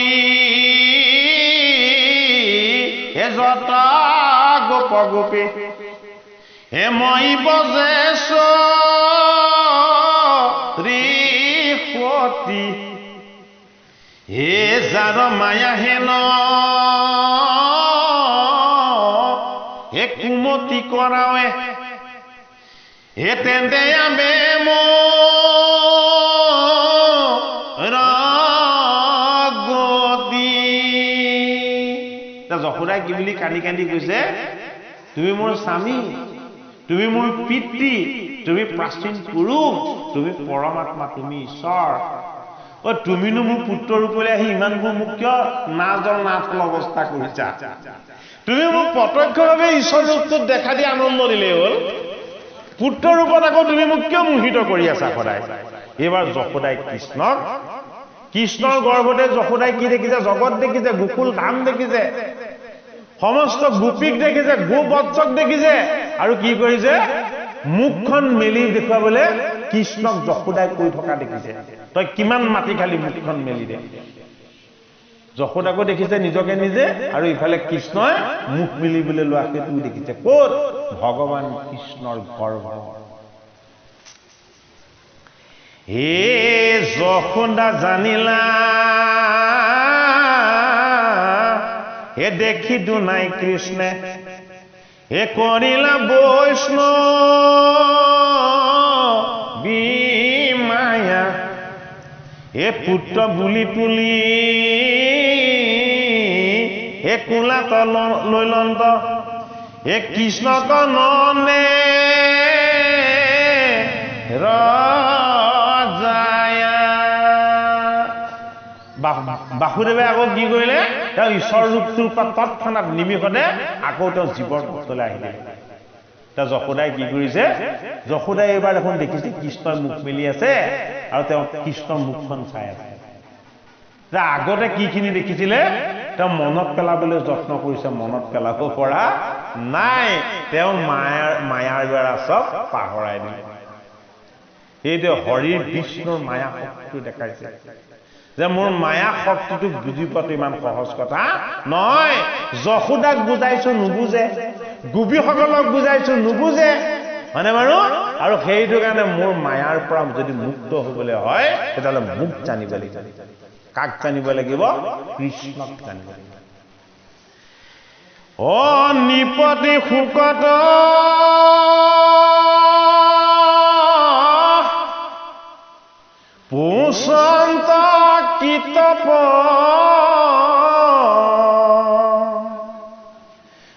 হে যতা গোপ গোপী হে মই বজেশ্বৰী হে যাৰ মায়া হেন হে কুমতি কৰাৱে হে তেন্তে আমে গতি যশোদাই কি বুলি কান্দি কান্দি কৈছে তুমি মোৰ স্বামী তুমি মোৰ পিতৃ তুমি প্ৰাচীন পুৰুষ তুমি পৰমাত্মা তুমি ঈশ্বৰ ও তুমিনো মোৰ পুত্ৰ ৰূপলৈ আহি ইমানবোৰ মোক কিয় নাজল নাফল অৱস্থা কৰিছা তুমি মোক প্ৰত্যক্ষভাৱে ঈশ্বৰ ৰূপটোত দেখা দি আনন্দ দিলেই হ'ল পুত্ৰ ৰূপত আকৌ তুমি মোক কিয় মোহিত কৰি আছা সদায় এইবাৰ যশোদাই কৃষ্ণৰ গৰ্ভতে যশোদাই কি দেখিছে জগত দেখিছে গোকুল ধাম দেখিছে সমস্ত গোপীক দেখিছে গোবৎসক দেখিছে আৰু কি কৰিছে মুখখন মেলি দেখুৱাবলৈ কৃষ্ণক যশোদাই কৈ থকা দেখিছে তই কিমান মাটি খালি মুখখন মেলি দে যশোদাকো দেখিছে নিজকে নিজে আৰু ইফালে কৃষ্ণই মুখ মেলিবলৈ লোৱা সেইটো দেখিছে ক'ত ভগৱান কৃষ্ণৰ গৰ্ভ হে যশোদা জানিলা হে দেখি দুনাই কৃষ্ণে হে কৰিলা বৈষ্ণৱী মায়া হে পুত্ৰ বুলি তুলি হে কোলা লৈ লন্ত হে কৃষ্ণ কননে বাসুদেৱে আকৌ কি কৰিলে তেওঁ ঈশ্বৰ ৰূপটোৰ পৰা তৎক্ষণাত নিমিষতে আকৌ তেওঁ জীৱৰ ভক্তলৈ আহিলে তেওঁ যশোদাই কি কৰিছে যশোদাই এইবাৰ দেখোন দেখিছে কৃষ্ণৰ মুখ মেলি আছে আৰু তেওঁ কৃষ্ণৰ মুখখন চাই আছে আগতে কিখিনি দেখিছিলে তেওঁ মনত পেলাবলৈ যত্ন কৰিছে মনত পেলাব পৰা নাই তেওঁ মায়াৰ দ্বাৰা চব পাহৰাই দিলে এইটো হৰিৰ বিষ্ণুৰ মায়া শক্তিটো দেখাইছে যে মোৰ মায়া শক্তিটোক বুজি পোৱাটো ইমান সহজ কথা নহয় যশোদাক বুজাইছো নুবুজে গোপীসকলক বুজাইছো নুবুজে মানে বাৰু আৰু সেইটো কাৰণে মোৰ মায়াৰ পৰা যদি মুক্ত হ'বলৈ হয় তেতিয়াহ'লে মোক জানিব লাগিব কাক জানিব লাগিব কৃষ্ণক জানিব লাগিব অ নিপতি শুকত পুষন্ত কিতপ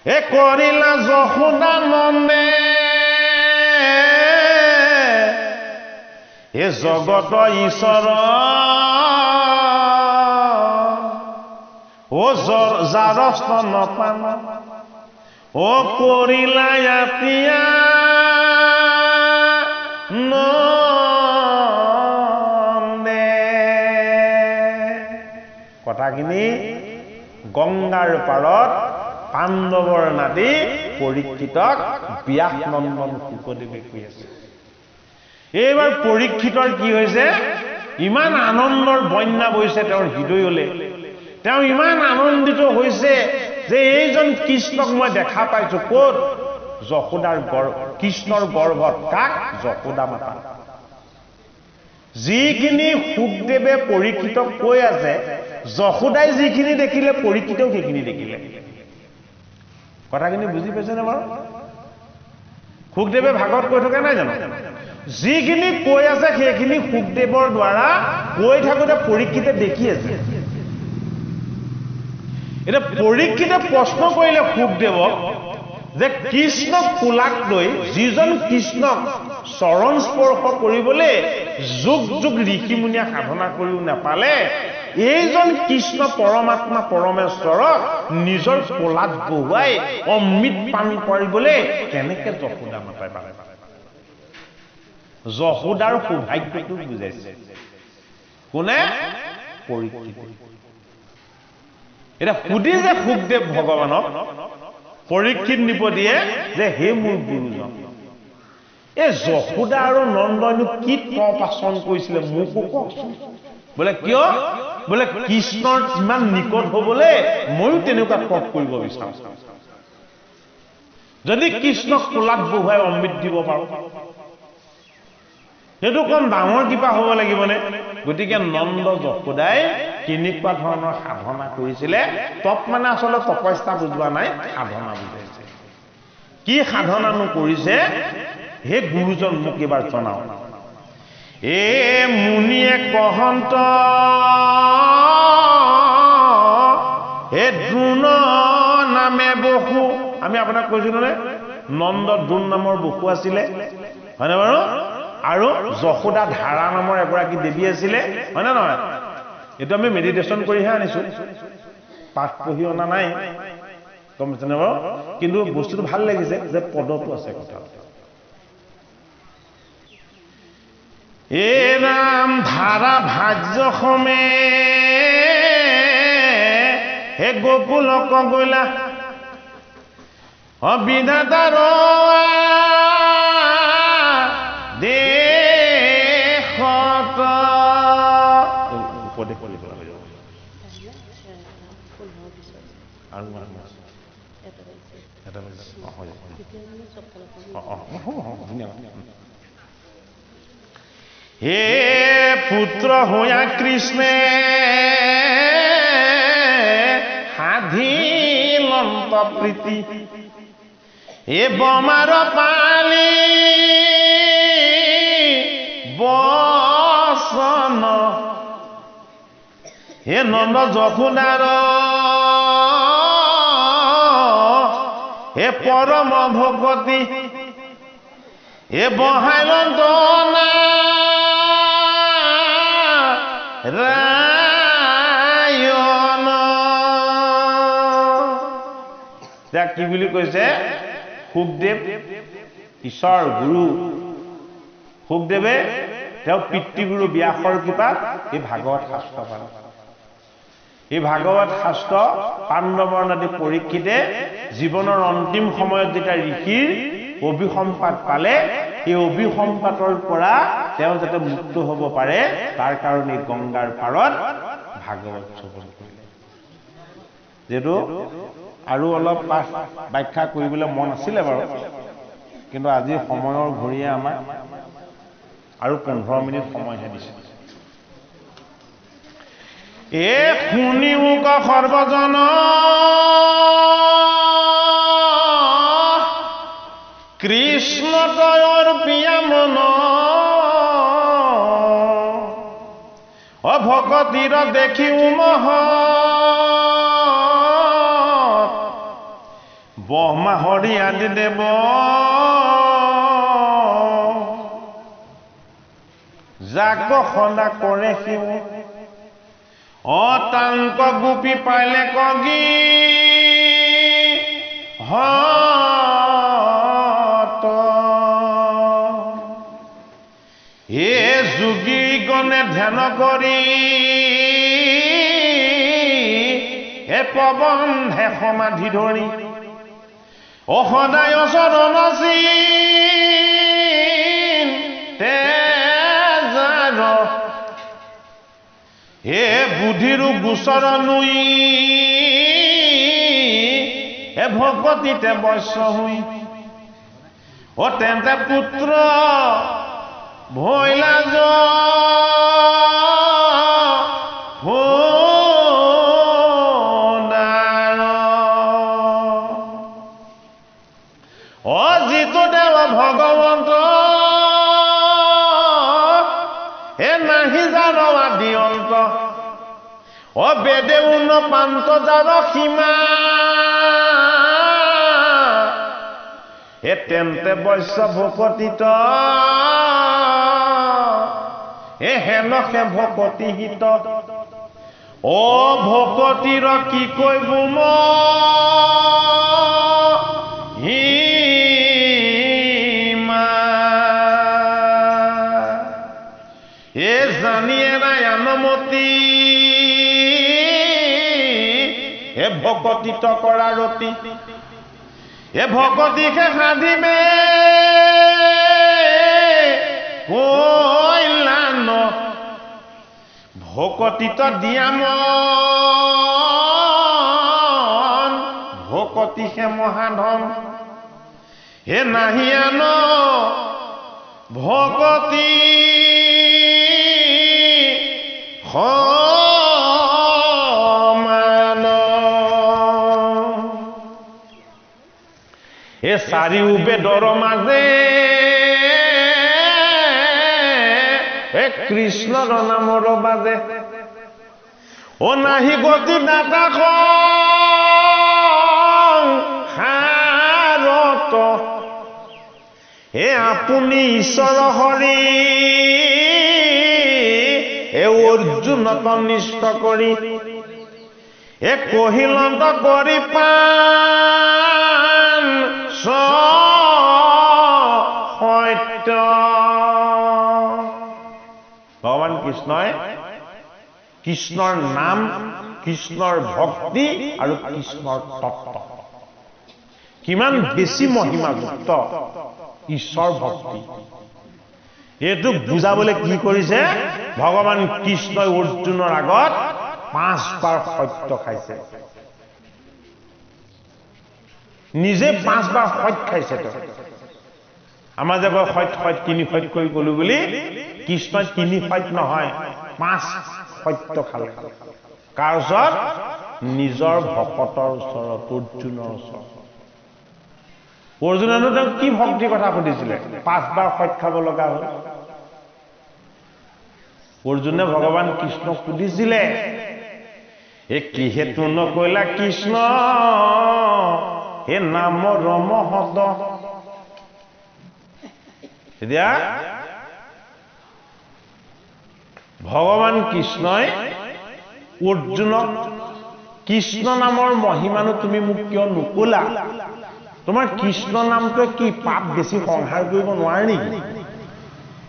এ কৰিলা যশোদা নন্দে এ জগত ঈশ্বৰ ও যাৰ স্তন পান ও কৰিলা এতিয়া কথাখিনি গংগাৰ পাৰত পাণ্ডৱৰ নাতি পৰীক্ষিতক ব্যাস নন্দন শুকদেৱে কৈ আছে এইবাৰ পৰীক্ষিতৰ কি হৈছে ইমান আনন্দৰ বন্যা বৈছে তেওঁৰ হৃদয়লৈ তেওঁ ইমান আনন্দিত হৈছে যে এইজন কৃষ্ণক মই দেখা পাইছো ক'ত যশোদাৰ কৃষ্ণৰ গৰ্ভত কাক যশোদা মাতা যিখিনি সুখদেৱে পৰীক্ষিতক কৈ আছে যশোদাই যিখিনি দেখিলে পৰীক্ষিতও সেইখিনি দেখিলে কথাখিনি বুজি পাইছেনে বাৰু সুখদেৱে ভাগত কৈ থকা নাই জানো যিখিনি কৈ আছে সেইখিনি সুখদেৱৰ দ্বাৰা কৈ থাকোতে পৰীক্ষিতে দেখি আছে এটা পৰীক্ষিতে প্ৰশ্ন কৰিলে সুখদেৱক যে কৃষ্ণক কোলাক লৈ যিজন কৃষ্ণক চৰণ স্পৰ্শ কৰিবলৈ যুগ যুগ ঋষিমুনিয়ে সাধনা কৰিও নাপালে এইজন কৃষ্ণ পৰমাত্মা পৰমেশ্বৰক নিজৰ কোলাত বহুৱাই অমৃত পান কৰিবলৈ কেনেকে যশোদা মাতাই পাৰে যশোদাৰ সৌভাগ্যটো বুজাইছে কোনে পৰীক্ষিত এটা সুধি যে সুখদেৱ ভগৱানক পৰীক্ষিত নিব দিয়ে যে হে মোৰ গুৰুজন এই যশোদা আৰু নন্দনো কি তপাচন কৰিছিলে মোকো কওকচোন বোলে কিয় বোলে কৃষ্ণৰ ইমান নিকট হ'বলৈ ময়ো তেনেকুৱা তপ কৰিব বিচাৰো যদি কৃষ্ণক কোলাত বহুৱাই অমৃত দিব পাৰো সেইটো কম ডাঙৰ কিবা হ'ব লাগিবনে গতিকে নন্দ যশোদাই কেনেকুৱা ধৰণৰ সাধনা কৰিছিলে তপ মানে আচলতে তপস্যা বুজোৱা নাই সাধনা বুজাইছে কি সাধনানো কৰিছে হে গুৰুজন মোক এবাৰ জনাও এ মুনিয়ে কহন্ত হে দ্ৰোণ নামে বসু আমি আপোনাক কৈছিলো নে নন্দ দ্ৰোণ নামৰ বসু আছিলে হয়নে বাৰু আৰু যশোদা ধাৰা নামৰ এগৰাকী দেৱী আছিলে হয়নে নহয় এইটো আমি মেডিটেশ্যন কৰিহে আনিছো পাঠ পঢ়ি অনা নাই গম পাইছেনে বাৰু কিন্তু বস্তুটো ভাল লাগিছে যে পদটো আছে কথা এ নাম ধাৰা ভাজ্য সমে হে গোকুলক গলা অবিধাতাৰ দেশত উপদেশ কৰিব লাগে আৰু এটা হে পুত্ৰ হোৱা কৃষ্ণে সাধিলন্ত প্ৰীতি হে বমাৰ পালি বচন হে নন্দ যশোদাৰ হে পৰম ভগতি হে বহাইলন্ত ৰায়ন যাক কি বুলি কৈছে সুখদেৱ ঈশ্বৰ গুৰু সুখদেৱে তেওঁ পিতৃগুৰু ব্যাসৰ কৃপাত এই ভাগৱত শাস্ত্ৰ পালে এই ভাগৱত শাস্ত্ৰ পাণ্ডৱৰ নদী পৰীক্ষিতে জীৱনৰ অন্তিম সময়ত যেতিয়া ঋষিৰ অভিসম্পাত পালে এই অভিসম্পাতৰ পৰা তেওঁ যাতে মুক্ত হ'ব পাৰে তাৰ কাৰণে গংগাৰ পাৰত ভাগৱত শ্ৰৱণ কৰিলে যেটো আৰু অলপ পাঠ ব্যাখ্যা কৰিবলৈ মন আছিলে বাৰু কিন্তু আজি সময়ৰ ঘড়ীয়ে আমাক আৰু 15 মিনিট সময়হে দিছে এ শুনি মোক সৰ্বজন কৃষ্ণ তয়ৰ পিয়া মন অভকতিৰ দেখিও মহ ব্ৰহ্মা হৰি আদি দেৱ যাক সদা কৰে শিৱ অতাংক গোপী পাইলে কগি হত হে যোগী গণে ধ্যান কৰি হে পৱন হে সমাধি ধৰি অসদায় চৰণ তেজাৰ হে বুদ্ধিৰো গোচৰ নুই এ ভকতিতে বৈশ্য হুই ও তেন্তে পুত্ৰ ভৈলা ও যিটো দেৱ ভগৱন্ত এ নাহি জান আদি অন্ত ও বেদে উন্ন পান্ত যাৰ সীমা এ তেন্তে বৈশ্য ভকতিত এ হেনকে ভকতি হিত ও ভকতিৰ কি কৈব এ জানিয়ে নাই আনমতি এ ভকতিত কৰা ৰতি এ ভকতিকে সাধিবে কইলান ভকতিত দিয়ামন ভকতিহে মহাধন হে নাহি আন ভকতি সমান এ চাৰিও বেদৰ মাজে এ কৃষ্ণৰ নামৰ বাজে ও নাহি গতি দাতা সংসাৰত এ আপুনি ঈশ্বৰ হৰি এ অৰ্জুনক নিষ্ঠ কৰি এ কহিলন্ত কৰি পান সত্য ভগৱান কৃষ্ণই কৃষ্ণৰ নাম কৃষ্ণৰ ভক্তি আৰু কৃষ্ণৰ তত্ত্ব কিমান বেছি মহিমাযুক্ত ঈশ্বৰ ভক্তি এইটো বুজাবলৈ কি কৰিছে ভগৱান কৃষ্ণই অৰ্জুনৰ আগত 5 বাৰ সত্য খাইছে নিজে 5 বাৰ সত্য খাইছে আমাৰ যে সত্য তিনি সত্য কৰি গলো বুলি কৃষ্ণই তিনি সত্য নহয় 5 সত্য খালে কাৰ ওচৰত নিজৰ ভকতৰ ওচৰত অৰ্জুনৰ ওচৰত অৰ্জুননো তেওঁক কি ভক্তিৰ কথা সুধিছিলে 5 বাৰ সত্য খাব লগা হ'ল অৰ্জুনে ভগৱান কৃষ্ণক সুধিছিলে এ কি হেতু নকৈলা কৃষ্ণ হে নাম ৰমহদ এতিয়া ভগৱান কৃষ্ণই অৰ্জুনক কৃষ্ণ নামৰ মহিমানো তুমি মোক কিয় নকলা তোমাৰ কৃষ্ণ নামটো কি পাপ বেছি সংহাৰ কৰিব নোৱাৰে নেকি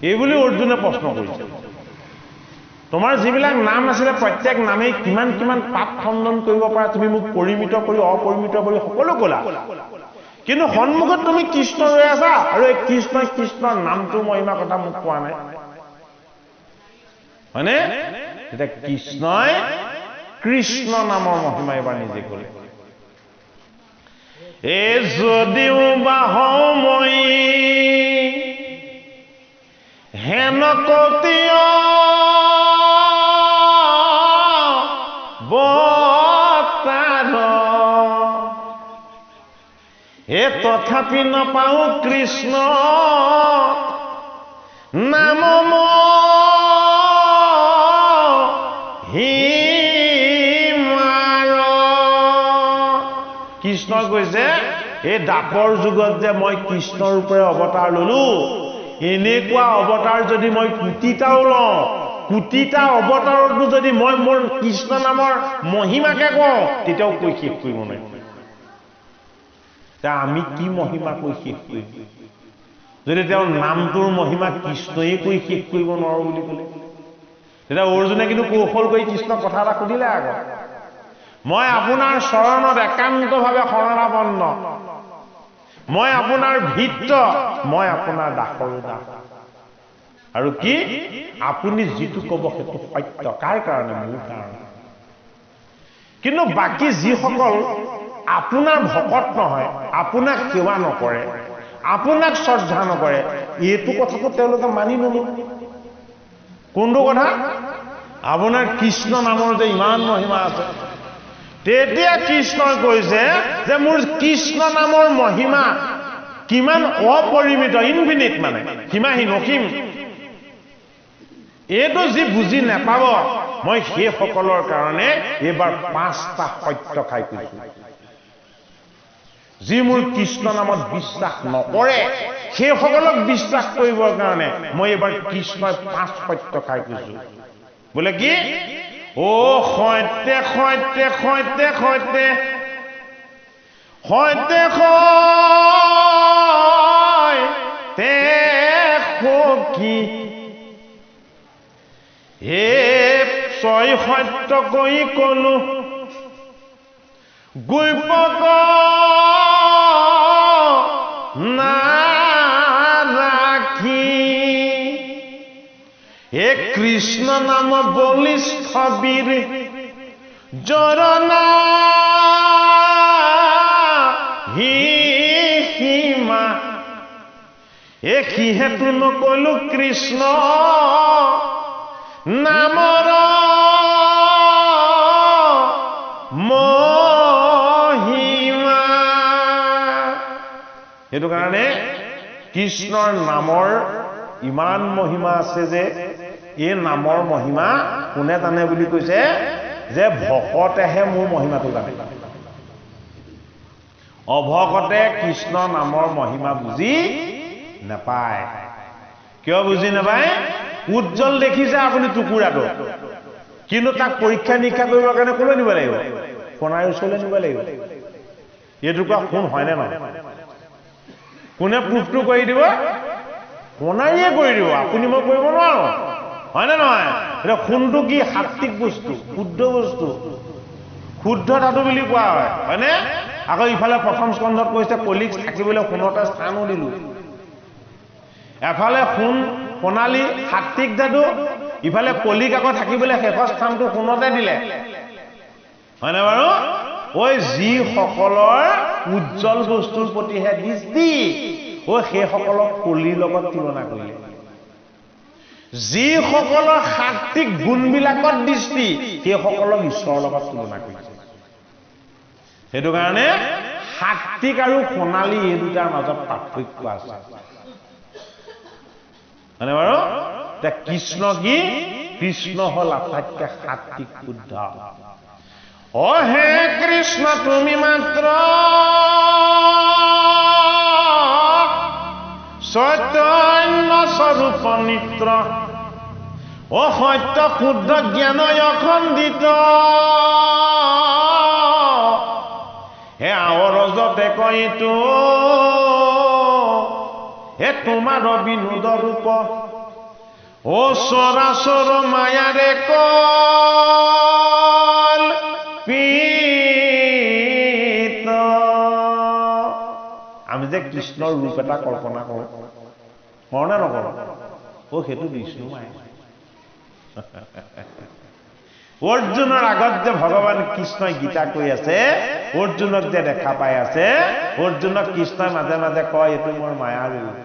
এই বুলি অৰ্জুনে প্ৰশ্ন কৰিছে তোমাৰ যিবিলাক নাম আছিলে প্ৰত্যেক নামেই কিমান কিমান পাপ খণ্ডন কৰিব পাৰে তুমি মোক পৰিমিত কৰি অপৰিমিত কৰি সকলো কলা কিন্তু সন্মুখত তুমি কৃষ্ণ ৰৈ আছা আৰু এই কৃষ্ণৰ নামটো মহিমা কথা মোক কোৱা নাই মানে এটা কৃষ্ণই কৃষ্ণ নামৰ মহিমা এবাৰ নিজে ক'লে এ যদিও বাহও মই হেন কতিয় বতাৰ এ তথাপি নাপাওঁ কৃষ্ণ নাম কৃষ্ণ কৈছে এই দাপৰ যুগত যে মই কৃষ্ণৰ ৰূপে অৱতাৰ ললো এনেকুৱা অৱতাৰ যদি মই কোটিটাও লওঁ কোটিটা অৱতাৰতো যদি মই মোৰ কৃষ্ণ নামৰ মহিমাকে কওঁ তেতিয়াও কৈ শেষ কৰিব নোৱাৰিম আমি কি মহিমা কৈ শেষ কৰিম যদি তেওঁৰ নামটোৰ মহিমা কৃষ্ণই কৈ শেষ কৰিব নোৱাৰো বুলি ক'লে তেতিয়া অৰ্জুনে কিন্তু কৌশল কৰি কৃষ্ণক কথা এটা সুধিলে আগত মই আপোনাৰ চৰণত একান্তভাৱে শৰণাপন্ন মই আপোনাৰ ভিত্ৰ মই আপোনাৰ দাসৰ দাস আৰু কি আপুনি যিটো ক'ব সেইটো সত্য কাৰ কাৰণে মোৰ কাৰণে কিন্তু বাকি যিসকল আপোনাৰ ভকত নহয়, আপোনাক সেৱা নকৰে, আপোনাক শ্ৰদ্ধা নকৰে, এইটো কথাটো তেওঁলোকে মানি নলয়। কোনটো কথা? আপোনাৰ কৃষ্ণ নামৰ যে ইমান মহিমা আছে, তেতিয়া কৃষ্ণই কৈছে যে মোৰ কৃষ্ণ নামৰ মহিমা কিমান অপৰিমিত, ইনফিনিট, মানে সীমাহীন, অসীম। এইটো যি বুজি নাপাব, মই সেইসকলৰ কাৰণে এইবাৰ 5টা সত্য খাই কৈছো। যি মোৰ কৃষ্ণ নামত বিশ্বাস নকৰে সেইসকলক বিশ্বাস কৰিবৰ কাৰণে মই এইবাৰ কৃষ্ণই 5 সত্য খাই কৈছো। বোলে কি? ও সত্যে সত্যে সত্যে সত্যে সত্যে সত্যে সখী হে ছয় সত্য কৈ কলো গুইপক নাৰাখি হে কৃষ্ণ নাম বলিষ্ঠ বীৰ জৰণা সীমা এ কিহেতু নকলো কৃষ্ণ নামৰ মহিমা। সেইটো কাৰণে কৃষ্ণৰ নামৰ ইমান মহিমা আছে যে এই নামৰ মহিমা কোনে জানে বুলি কৈছে যে ভকতেহে মোৰ মহিমাটো জানে। অভকতে কৃষ্ণ নামৰ মহিমা বুজি নাপায়। কিয় বুজি নাপায়? উজ্জ্বল দেখিছে আপুনি টুকুৰাটো, কিন্তু তাক পৰীক্ষা নিৰীক্ষা কৰিবৰ কাৰণে ক'লৈ নিব লাগিব? সোণাৰীৰ ওচৰলৈ নিব লাগিব। এইটুকুৰা সোণ হয়নে নহয়? কোনে প্ৰুফটো কৰি দিব? সোণাৰীয়ে কৰি দিব, আপুনি মই কৰিব নোৱাৰো, হয়নে নহয়? এতিয়া সোণটো কি? সাত্বিক বস্তু, শুদ্ধ বস্তু, শুদ্ধ ধাতু বুলি কোৱা হয়, হয়নে? আকৌ ইফালে প্ৰথম স্কন্ধত কৈছে কলিক থাকিবলৈ সোণতে স্থানো দিলো। এফালে সোণ সোণালী সাত্বিক ধাতু, ইফালে কলিক আকৌ থাকিবলৈ শেষৰ স্থানটো সোণতে দিলে, হয়নে বাৰু? ঐ যিসকলৰ উজ্জ্বল বস্তুৰ প্ৰতিহে দৃষ্টি, সেইসকলক কলিৰ লগত তুলনা কৰিলে। যিসকলৰ সাত্বিক গুণবিলাকত দৃষ্টি, সেইসকলক ঈশ্বৰৰ লগত তুলনা কৰিছে। সেইটো কাৰণে সাত্বিক আৰু সোণালী এই দুটাৰ মাজত পাৰ্থক্য আছে, হয়নে বাৰু? এতিয়া কৃষ্ণ কি? কৃষ্ণ হল আটাইতকৈ সাত্বিক শুদ্ধ। অ হে কৃষ্ণ তুমি মাত্ৰ চৈতন্য স্বৰূপ নিত্ৰ, অ সত্য শুদ্ধ জ্ঞান অখণ্ডিত, হে আৱৰজতে কয়তো হে তোমাৰ বিনোদ ৰূপ, ও চৰাচৰ মায়াৰে কল্পিত। আমি যে কৃষ্ণৰ ৰূপ এটা কল্পনা কৰো, কৰো নে নকৰো? সেইটো বিষ্ণু মায়া। অৰ্জুনৰ আগত যে ভগৱান কৃষ্ণই গীতা কৈ আছে, অৰ্জুনক যে দেখা পাই আছে, অৰ্জুনক কৃষ্ণই মাজে মাজে কয় এইটো মোৰ মায়াৰ ৰূপ।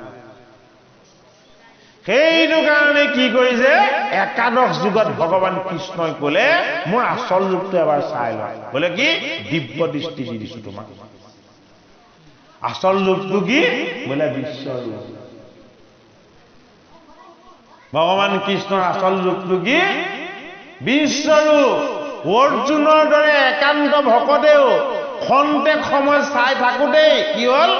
সেইটো কাৰণে কি কৰিছে? একাদশ যুগত ভগৱান কৃষ্ণই কলে মোৰ আচল ৰূপটো এবাৰ চাই লয়। বোলে কি? দিব্য দৃষ্টি দি দিছো তোমাক। আচল ৰূপটো কি? বোলে বিশ্বৰূপ। ভগৱান কৃষ্ণৰ আচল ৰূপটো কি? বিশ্বৰূপ। অৰ্জুনৰ দৰে একান্ত ভকতেও খন্তেক সময় চাই থাকোতেই কি হল?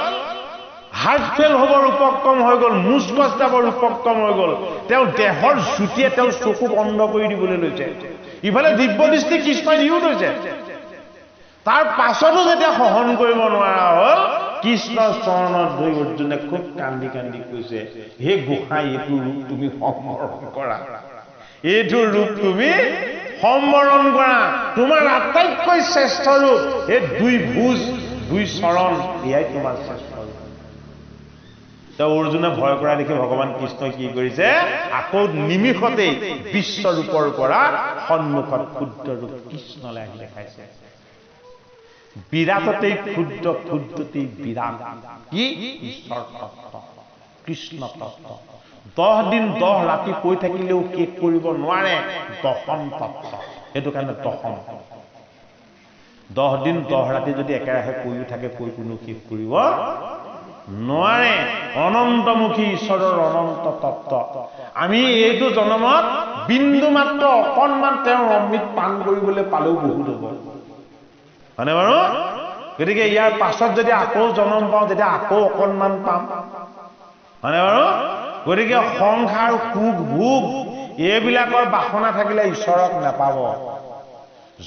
হাৰ্ট ফেল হবৰ উপক্ৰম হৈ গল, মুচকচ যাবৰ উপক্ৰম হৈ গল। তেওঁ দেহৰ জ্যোতিয়ে তেওঁৰ চকুক অন্ধ কৰি দিবলৈ লৈছে। ইফালে দিব্য দৃষ্টি কৃষ্ণই দিও লৈছে। তাৰ পাছতো যেতিয়া সহন কৰিব নোৱাৰা হল, কৃষ্ণৰ চৰণত ধৰি অৰ্জুনে খুব কান্দি কান্দি কৈছে, হে গোসাঁই, এইটো ৰূপ তুমি সম্বৰণ কৰা, এইটো ৰূপ তুমি সম্বৰণ কৰা। তোমাৰ আটাইতকৈ শ্ৰেষ্ঠ ৰূপ এই দুই ভুজ, দুই চৰণ, এয়াই তোমাৰ শ্ৰেষ্ঠ ৰূপ। অৰ্জুনে ভয় কৰা দেখি ভগৱান কৃষ্ণই কি কৰিছে? আকৌ নিমিষতেই বিশ্বৰূপৰ পৰা সন্মুখত ক্ষুদ্ৰ ৰূপ কৃষ্ণলৈ আহি দেখাইছে। বিৰাটতেই ক্ষুদ্ৰ, ক্ষুদ্ৰতেই বিৰাট। কি? ঈশ্বৰ তত্ত্ব, কৃষ্ণ তত্ত্ব। 10 দিন 10 ৰাতি কৈ থাকিলেও শেষ কৰিব নোৱাৰে দশম তত্ত্ব। সেইটো কাৰণে দশম। 10 দিন 10 ৰাতি যদি একেৰাহে কৈও থাকে, কৈ কোনো শেষ কৰিব নোৱাৰে। অনন্তমুখী ঈশ্বৰৰ অনন্ত তত্ত্ব। আমি এইটো জন্মত বিন্দু মাত্ৰ অকণমান তেওঁৰ অমৃত পান কৰিবলৈ পালেও বহুত হ'ব, হয়নে বাৰু? গতিকে ইয়াৰ পাছত যদি আকৌ জন্ম পাওঁ, তেতিয়া আকৌ অকণমান পাম, হয়নে বাৰু? গতিকে সংসাৰ, সুখ, ভোগ এইবিলাকৰ বাসনা থাকিলে ঈশ্বৰক নাপাব।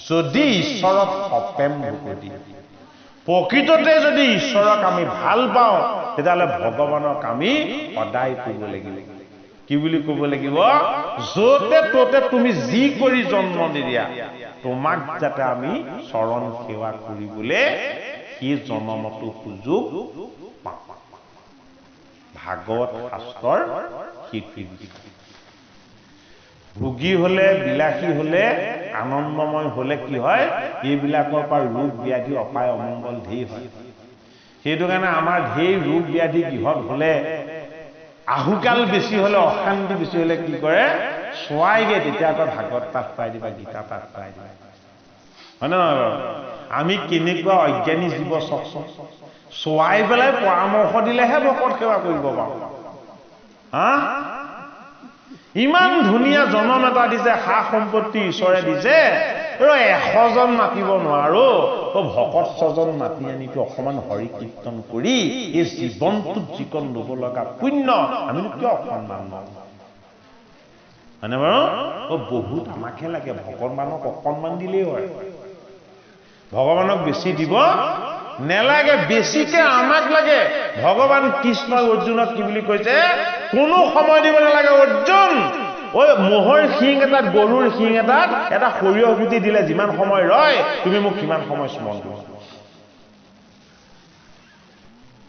যদি ঈশ্বৰক সপ্ৰেম ভকতি, প্ৰকৃততে যদি ঈশ্বৰক আমি ভাল পাওঁ, তেতিয়াহ'লে ভগৱানক আমি সদায় ক'ব লাগিব। কি বুলি ক'ব লাগিব? য'তে ত'তে তুমি যি কৰি জন্ম নিদিয়া, তোমাক যাতে আমি চৰণ সেৱা কৰিবলৈ সেই জন্মতো সুযোগ পাওঁ। ভাগৱত শাস্ত্ৰৰ ভোগী হলে, বিলাসী হলে, আনন্দময় হলে কি হয়? এইবিলাকৰ পৰা ৰোগ ব্যাধি, অপায় অমংগল ধেৰ হয়। সেইটো কাৰণে আমাৰ ধেৰ ৰোগ ব্যাধি গৃহত হলে, আহুকাল বেছি হলে, অশান্তি বেছি হলে কি কৰে? চোৱাইগে, তেতিয়া আকৌ ভাগৱত পাঠ কৰাই দিবা, গীতা পাঠ কৰাই দিবা, হয় নে নহয় বাৰু? আমি কেনেকুৱা অজ্ঞানী জীৱ চাওকচোন। চোৱাই পেলাই পৰামৰ্শ দিলেহে ভকত সেৱা কৰিব পাৰো। হা? ইমান ধুনীয়া জনম এটা দিছে, সা সম্পত্তি ঈশ্বৰে দিছে, 100 জন মাতিব নোৱাৰো, ভকত 6 জন মাতি আনিতো অকমান হৰি কীৰ্তন কৰি এই জীৱনটোত যিকণ ল'ব লগা পুণ্য আমিনো কিয় অসন্মান লওঁ, হয়নে বাৰু? বহুত আমাকহে লাগে, ভগৱানক অকণমান দিলেই হয়। ভগৱানক বেছি দিব নেলাগে, বেছিকে আমাক লাগে। ভগৱান কৃষ্ণ অৰ্জুনক কি বুলি কৈছে? কোনো সময় দিব নালাগে অৰ্জুন। মহৰ শিং এটাত, গৰুৰ শিং এটাত এটা সৰিয়হ গুটি দিলে যিমান সময় ৰয়, তুমি মোক সিমান সময় স্মৰণ কৰিবা।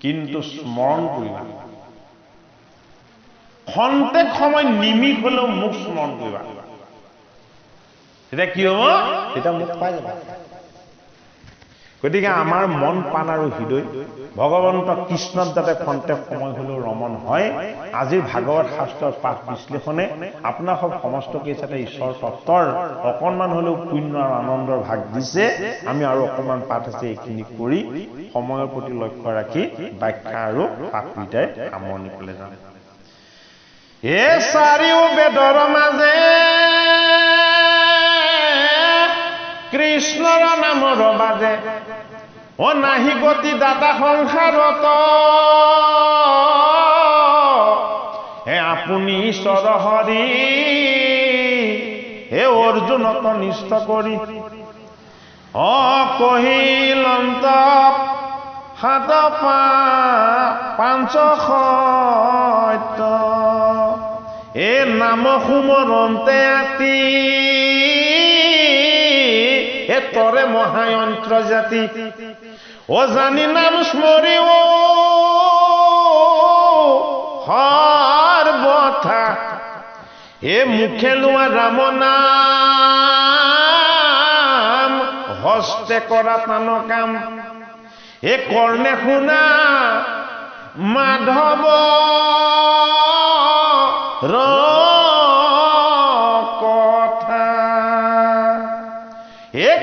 কিন্তু স্মৰণ কৰিবা, খন্তেক সময় নিমিষ হলেও মোক স্মৰণ কৰিবা। তেতিয়া কি হব? তেতিয়া মোক পাই যাবা। গতিকে আমাৰ মন, প্ৰাণ আৰু হৃদয় ভগৱন্ত কৃষ্ণত যাতে খন্তেক সময় হলেও ৰমণ হয়। আজিৰ ভাগৱত শাস্ত্ৰৰ পাঠ বিশ্লেষণে আপোনাক সমস্তকে যাতে ঈশ্বৰ তত্ত্বৰ অকণমান হলেও পুণ্য আৰু আনন্দৰ ভাগ দিছে। আমি আৰু অকণমান পাঠ আছে, এইখিনি কৰি সময়ৰ প্ৰতি লক্ষ্য ৰাখি ব্যাখ্যা আৰু পাঠ দুইটাই সামৰণি পেলাই যাম। এ চাৰিও বেদৰ মাজে কৃষ্ণৰ নামৰ বাজে, নাহি গতি দাতা সংসাৰত, আপুনি ঈশ্বৰ হৰি হে অৰ্জুনক নিষ্ঠ কৰি, কহিলন্ত 7 5 সত্য, নাম সুমৰন্তে আতি, তৰে মহায়ন্ত্ৰ জাতি, জানি নাম স্মৰিও সৰ্বথা, মুখে লোৱা ৰাম নাম, হস্তে কৰা টান কাম, কৰ্ণে শুনা মাধৱ কথা,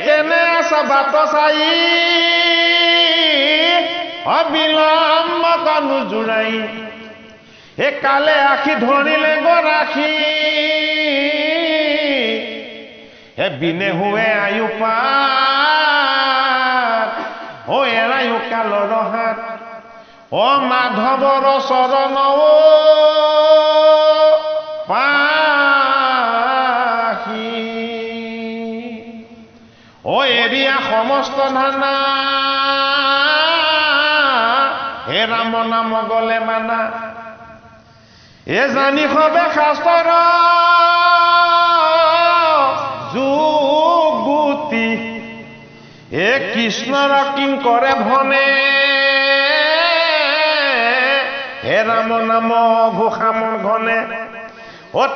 কেনে আছা বাট চাই, অবিলম্ব কানু জোৰাই, কালে আখি ধৰিলে গৰাখী, বিনে হুৱে আয়ু পাত, এৰায়ো কালৰ হাত, মাধৱৰ চৰণ পাহি, এৰিয়া সমস্ত নানা, ৰাম নাম গলে মানা, জানি সবে শাস্ত্ৰৰ যুগুতি, কৃষ্ণৰ কিং কৰে ভনে, ৰাম নাম ঘোষাম ঘনে,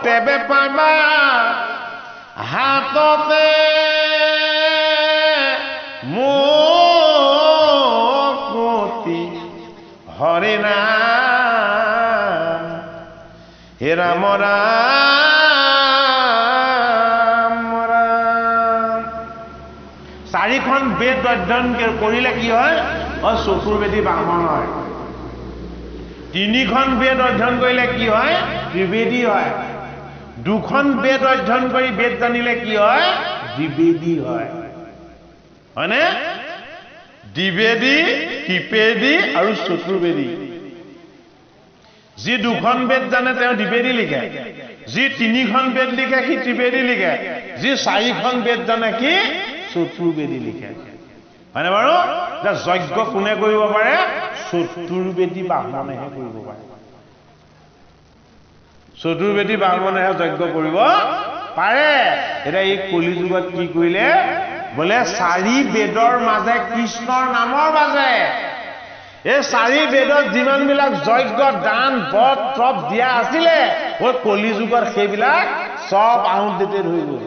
তেবে পাবা হাততে মোৰ ৰাম ৰাম ৰাম। চাৰিখন বেদ অধ্যয়ন কৰিলে কি হয়? চতুৰ্বেদী ব্ৰাহ্মণ হয়। তিনিখন বেদ অধ্যয়ন কৰিলে কি হয়? ত্ৰিবেদী হয়। দুখন বেদ অধ্যয়ন কৰি বেদ জানিলে কি হয়? দ্বিবেদী হয়। হয়নে? দ্বিবেদী, ত্ৰিবেদী আৰু চতুৰ্বেদী। যি দুখন বেদ জানে তেওঁ দ্বিবেদী লিখে, যি তিনিখন বেদ লিখে সি ত্ৰিবেদী লিখে, যি চাৰিখন বেদ জানে সি চতুৰ্বেদী লিখে। হয়নে বাৰু? যজ্ঞ কোনে কৰিব পাৰে? চতুৰ্বেদী ব্ৰাহ্মণেহে কৰিব পাৰে। চতুৰ্বেদী ব্ৰাহ্মণেহে যজ্ঞ কৰিব পাৰে। এতিয়া এই কলি যুগত কি কৰিলে? বোলে চাৰি বেদৰ মাজে কৃষ্ণৰ নামৰ বাজে। এই চাৰি বেদত যিমানবিলাক যজ্ঞ দান বধ তপ দিয়া আছিলে, কলি যুগত সেইবিলাক চব আউটডেটেড হৈ গ'ল।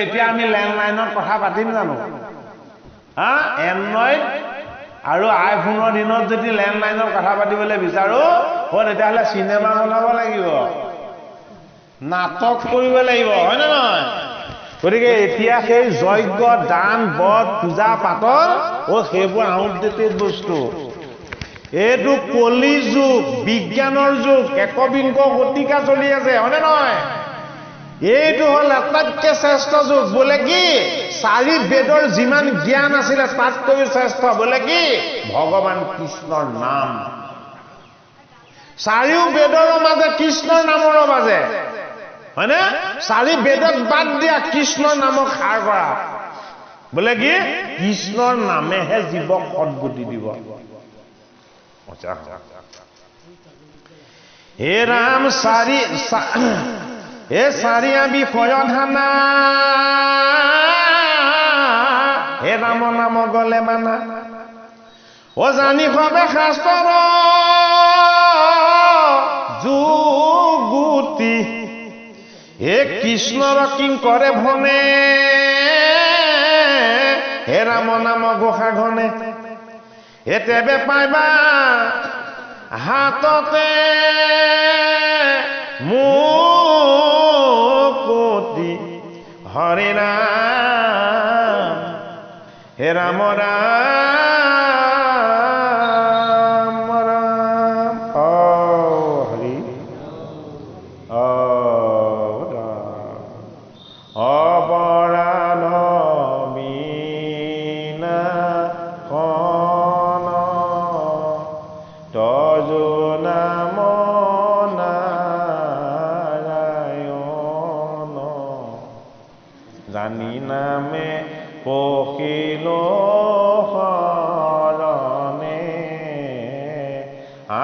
এতিয়া আমি লেণ্ডলাইনত কথা পাতিম জানো? এণ্ড্ৰইড আৰু আইফোনৰ দিনত যদি লেণ্ডলাইনৰ কথা পাতিবলৈ বিচাৰো, তেতিয়াহ'লে চিনেমা বনাব লাগিব, নাটক কৰিব লাগিব, হয় নে নহয়? গতিকে এতিয়া সেই যজ্ঞ দান বধ পূজা পাতল সেইবোৰ আউটডেটেড বস্তু। এইটো কলি যুগ, বিজ্ঞানৰ যুগ, একবিংশ শতিকা চলি আছে, হয়নে নহয়? এইটো হ'ল আটাইতকৈ শ্ৰেষ্ঠ যুগ। বোলে কি? চাৰি বেদৰ যিমান জ্ঞান আছিলে তাতকৈ শ্ৰেষ্ঠ। বোলে কি? ভগৱান কৃষ্ণৰ নাম। চাৰিও বেদৰ মাজে কৃষ্ণৰ নামৰ বাজে, হয়নে? চাৰি বেদত বাদ দিয়া, কৃষ্ণৰ নামক সাৰ কৰা। বোলে কি? কৃষ্ণৰ নামেহে জীৱক সদ্গতি দিব। হে ৰাম চাৰিয়া বিষয় ধানা, হে ৰাম নাম গলে মানা। জানি সবে শাস্ত্ৰৰ যুগুতি, হে কৃষ্ণৰ কিংকৰে ভনে, হে ৰাম নাম ঘোষা ঘনে। তেবে পাইবা হাততে মুকুতি, হৰি ৰাম হে ৰাম ৰাম ৰাম। হৰি ৰাম অবৰাধ বিনা কন, তজু নাম নাৰায়ণ, জানি নামে পখিল শৰণে,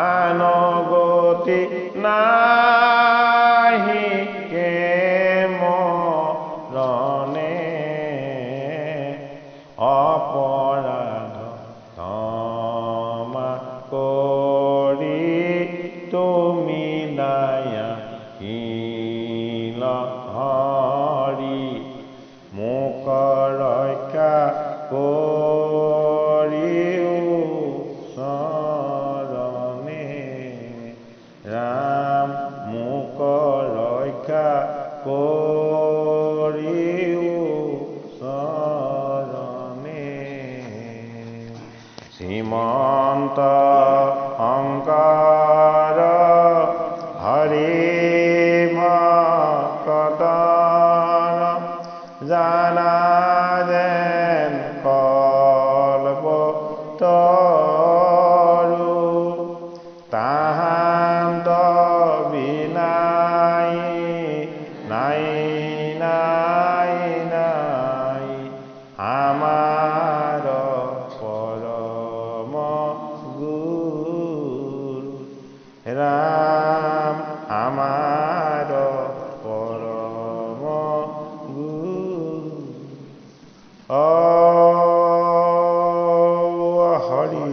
আন গতি নাহি কে মৰণে, অপৰাধ ক্ষমা কৰি তুমি দয়া শীল হৰি, মোক ৰক্ষা কৰিও চৰণে, ৰাম মোক ৰক্ষা কৰিও চৰণে। শ্ৰীমন্ত শংকৰ হৰি ভকত জানা যেন কল্পতৰু, তাহান্ত বিনাই নাই নাই নাই, আমাৰ পৰম গুৰু ৰাম, আমাৰ পৰম গুৰু। হৰি